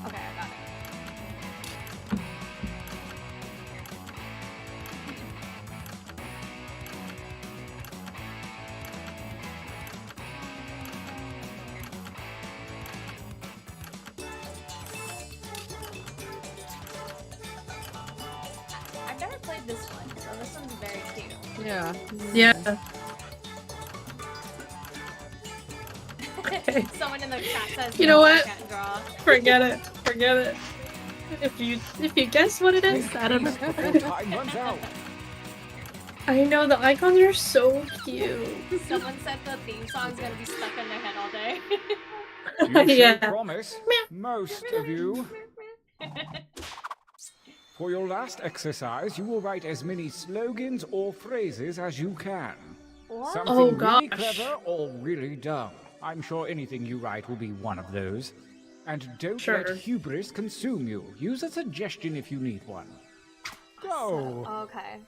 Okay, I got it. I've never played this one, so this one's very cute. Yeah. Yeah. Someone in the chat says, You know "No, what? I can't draw." Forget it. If you guess what it is, I don't know. Time runs out. I know the icons are so cute. Someone said the theme song's gonna be stuck in their head all day. You Yeah. should promise. Most of you. For your last exercise, you will write as many slogans or phrases as you can. What? Something Oh, really gosh. clever or really dumb. I'm sure anything you write will be one of those. And don't Sure. let hubris consume you. Use a suggestion if you need one. Go! Okay.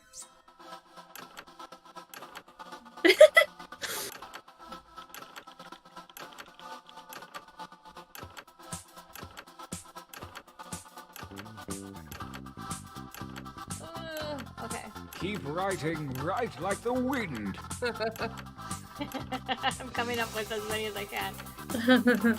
Okay. Keep writing, write like the wind. I'm coming up with as many as I can.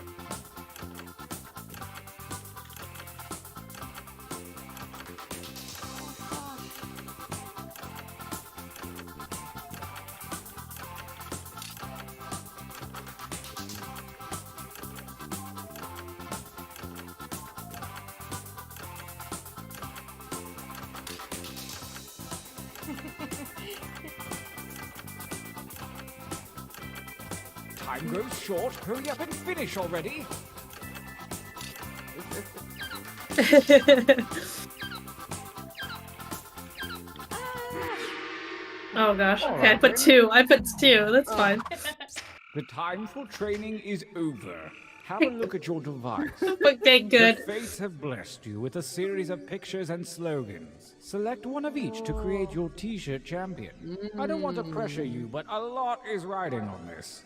Time grows short. Hurry up and finish already. Oh gosh. Okay, I put two. That's fine. The time for training is over. Have a look at your device. Okay, good. The fates have blessed you with a series of pictures and slogans. Select one of each to create your t-shirt champion. I don't want to pressure you, but a lot is riding on this.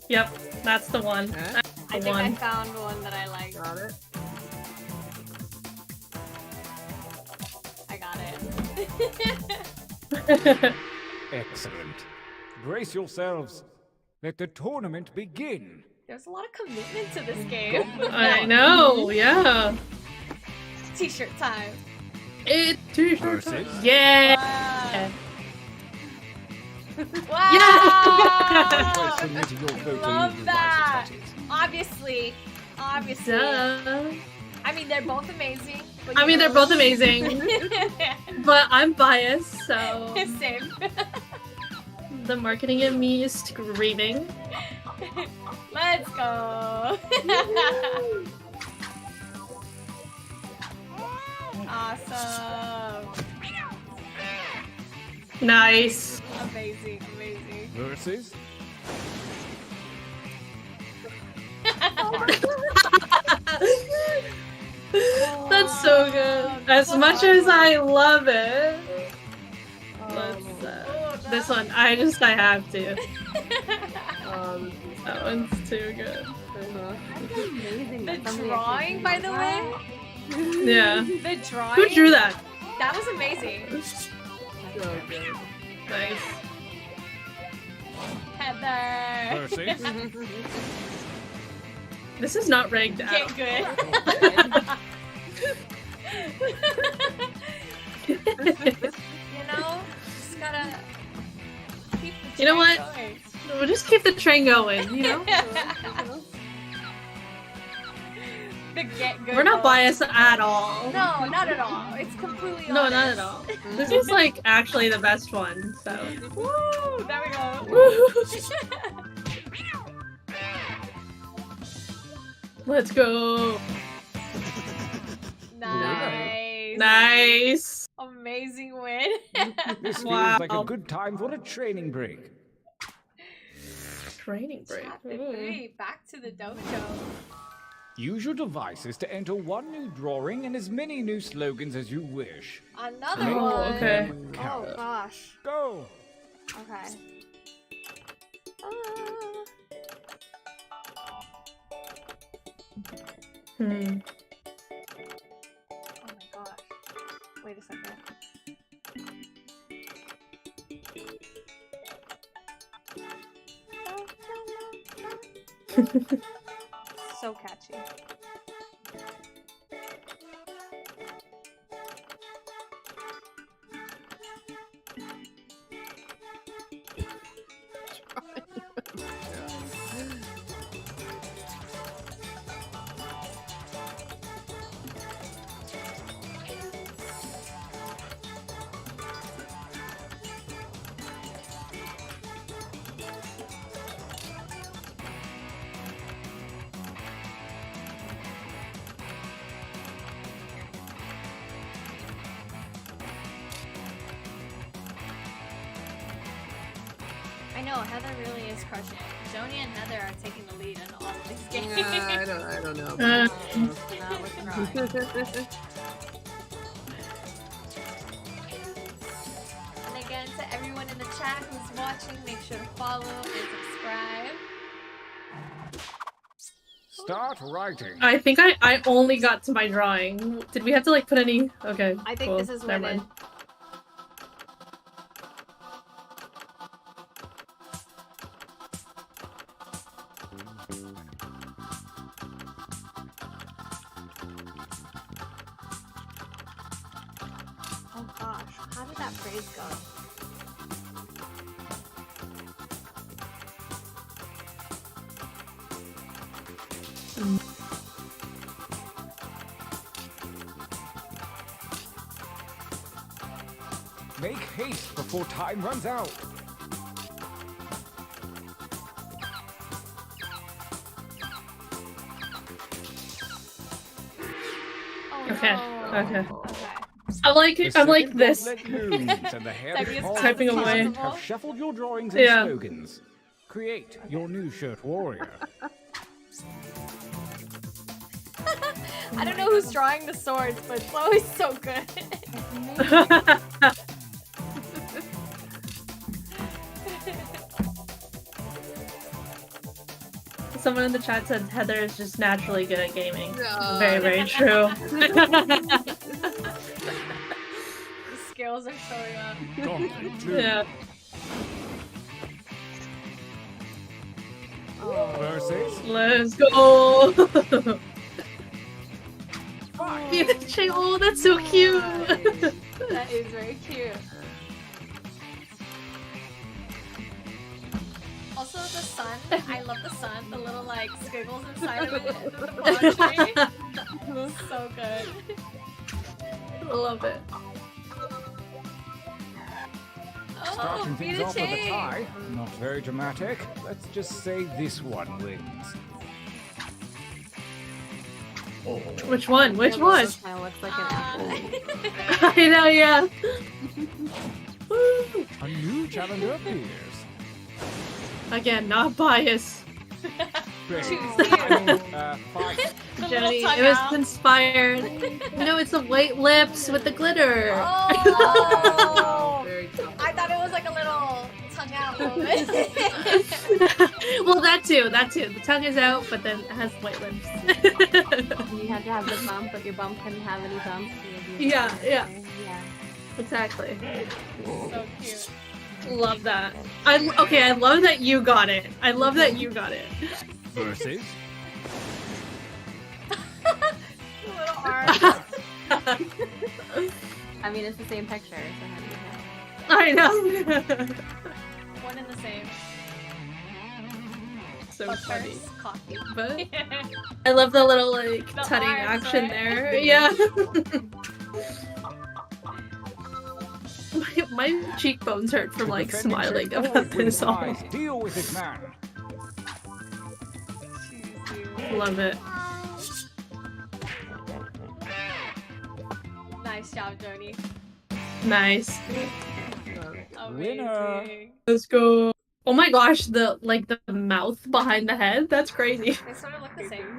Yep, that's the one. Okay. That's I the think I one. found one that I like. Got it. I got it. Excellent. Brace yourselves. Let the tournament begin. There's a lot of commitment to this game. I know, yeah. T-shirt time. It t-shirt. Versus Yeah. Wow! Yeah! Submit your vote on Love your that. devices, Obviously. Duh. I mean, they're both amazing. But I you mean, they're know- both amazing, but I'm biased, so Same. the marketing in me is screaming. Let's go. Awesome. Nice. Amazing, amazing. Versus That's so good. As much as I love it, let's, this one, I have to. That one's too good. Amazing. The that somebody drawing, actually by did the that. way. Yeah. The drawing. Who drew that? That was amazing. So good. Nice. Heather. Percy? This is not rigged at all. Okay, good. You know, just gotta keep the You know train what? going. We'll just keep the train going, you know? The get good. We're not mode. biased at all. No, not at all. It's completely No, honest. not at all. This is like actually the best one, so. Woo! There we go. Let's go. Nice. Nice. Amazing win. This feels Wow. like a good time for a training break. Training break. Chapter 3. Back to the dojo. Use your devices to enter one new drawing and as many new slogans as you wish. Another Make Oh, one. okay. them Oh count. gosh. Go! Okay. Hmm. Oh my gosh. Wait a second. So catchy. I know, Heather really is crushing it. Joni and Heather are taking the lead in all of these games. I don't know. Not with drawing. And again, to everyone in the chat who's watching, make sure to follow and subscribe. Start writing. I think I only got to my drawing. Did we have to like put any? Okay. I think cool. this is Never winning. mind. Oh gosh, how did that phrase go? Make haste before time runs out. Oh Okay, no. okay. Okay. I'm like The I'm like second this. gauntlet looms, and the hairy Typing as paws Typing of away. time have shuffled your drawings and Yeah. slogans. Create your new shirt warrior. I don't know who's drawing the swords, but it's always so good. Someone in the chat said Heather is just naturally good at gaming. No. Very, very true. The skills are showing up. Gauntlet 2. Yeah. Versus Let's go. Yeah, oh, that's so cute. That is very cute. Also, the sun. I love the sun. The little like squiggles inside of it. The palm tree. So good. I love it. Oh, starting beat things a off with a chain. tie. Not very dramatic. Let's just say this one wins. Which one? Which one? Kind of looks like an apple. I know, yeah. Woo. A new challenger appears. Again, not biased. Great. Choose Fight. The Jenny, little tongue it was out. inspired. No, it's the white lips with the glitter. Oh! Very tough. I thought it was like a little tongue out moment. Well, that too. The tongue is out, but then it has white lips. You had to have the bump, but your bump couldn't have any bumps. Yeah, yeah. Yeah. Exactly. So cute. Love that. I love that you got it. I love that you got it. Versus Little arm. I mean, it's the same picture. So how do you know? I know. One and the same. So But funny. first, coffee. But I love the little like The tutting arms, action right? there. Yeah. my cheekbones hurt from like defending smiling champ about always wins this the all. prize. Deal with it, man. Love it. Nice job, Joni. Nice. Winner. Amazing. Let's go. Oh my gosh, the mouth behind the head. That's crazy. They sort of look the same.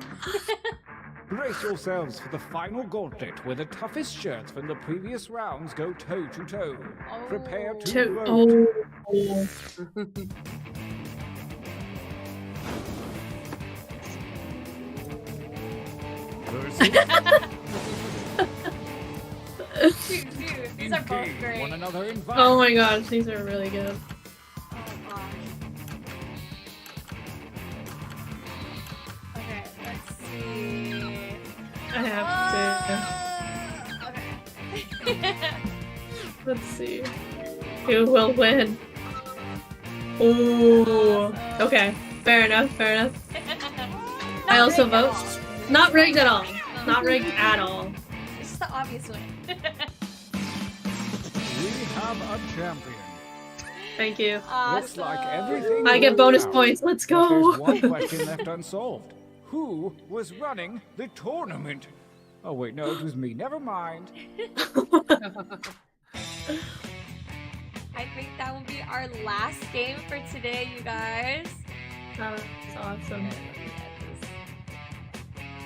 Brace yourselves for the final gauntlet where the toughest shirts from the previous rounds go toe to toe. Prepare to vote. Oh. Versus Dude, these are both engage great. one another in Oh violence. my gosh, these are really good. Oh gosh. Okay, let's see. I have Okay. to. Let's see. Who will win? Oh. Okay. Fair enough. Fair enough. I Not also rigged at vote. all. Not rigged at all. Not rigged at all. It's just the obvious win. We have a champion. Thank you. Looks like everything I get worked bonus out. points. Let's But there's go. one question left unsolved. Who was running the tournament? Oh wait, no, it was me. Never mind. I think that will be our last game for today, you guys. That was awesome.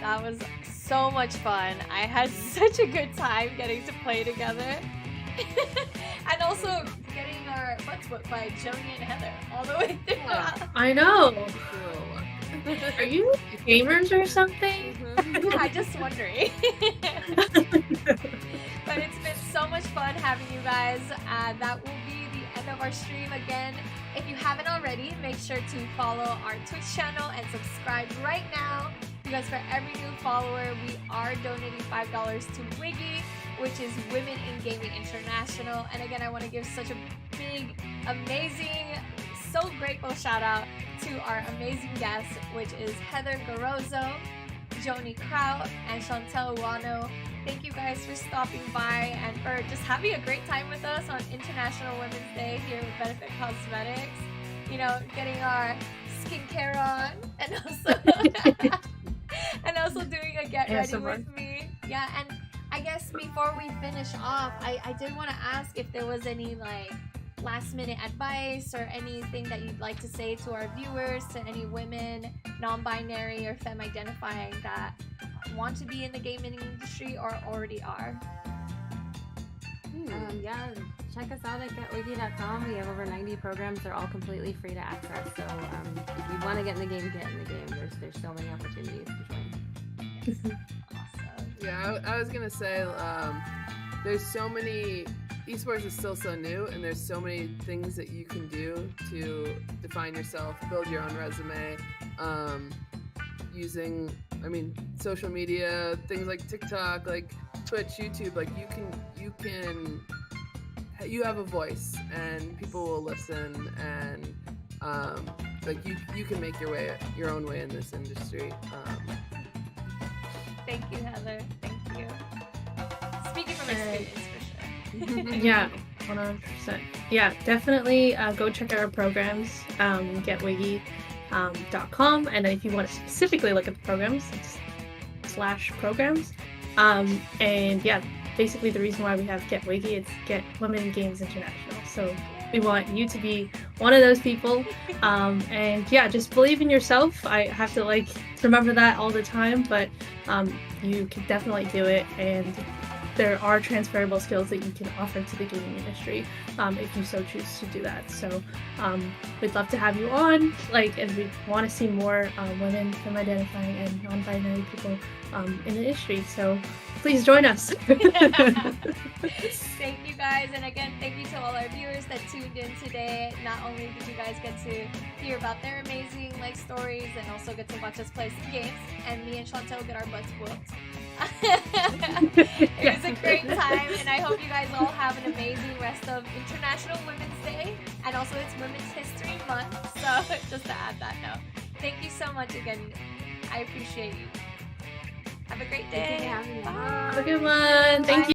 That was so much fun. I had such a good time getting to play together. And also getting our butts whooped by Joni and Heather all the way through. I know. Are you gamers or something? I'm just wondering. But it's been so much fun having you guys. That will be the end of our stream again. If you haven't already, make sure to follow our Twitch channel and subscribe right now, because for every new follower, we are donating $5 to Wiggy, which is Women in Gaming International. And again, I want to give such a big, amazing, so grateful shout out to our amazing guests, which is Heather Garozzo, Joni Kraut, and Chantel Wano. Thank you guys for stopping by and for just having a great time with us on International Women's Day here with Benefit Cosmetics. You know, getting our skincare on and also doing a get ready with me. Yeah, and I guess before we finish off, I did want to ask if there was any like last minute advice or anything that you'd like to say to our viewers, to any women, non-binary or femme identifying that want to be in the gaming industry or already are. Yeah, check us out at getwiggy.com. We have over 90 programs. They're all completely free to access. So if you want to get in the game, get in the game. There's so many opportunities to join. Awesome. Yeah, I was gonna say, there's so many. Esports is still so new, and there's so many things that you can do to define yourself, build your own resume, using, social media, things like TikTok, like Twitch, YouTube. Like you have a voice, and people will listen, and you can make your own way in this industry. Thank you, Heather. Thank you. Speaking from experience, for sure. Yeah, 100%. Yeah, definitely go check out our programs, getwiggy.com, and if you want to specifically look at the programs, it's /programs. And yeah, basically the reason why we have Get Wiggy is Get Women in Games International. So we want you to be one of those people. And yeah, just believe in yourself. I have to remember that all the time, but you can definitely do it. And there are transferable skills that you can offer to the gaming industry if you so choose to do that. So we'd love to have you on, and we want to see more women, femme identifying, and non-binary people in the industry. So please join us. Thank you guys, and again, thank you to all our viewers that tuned in today. Not only did you guys get to hear about their amazing stories, and also get to watch us play some games, and me and Chantel get our butts whooped. It was a great time, and I hope you guys all have an amazing rest of International Women's Day, and also it's Women's History Month, so just to add that note. Thank you so much again. I appreciate you. Have a great day. Thank you for having me. Bye. Have a good one. Thank you.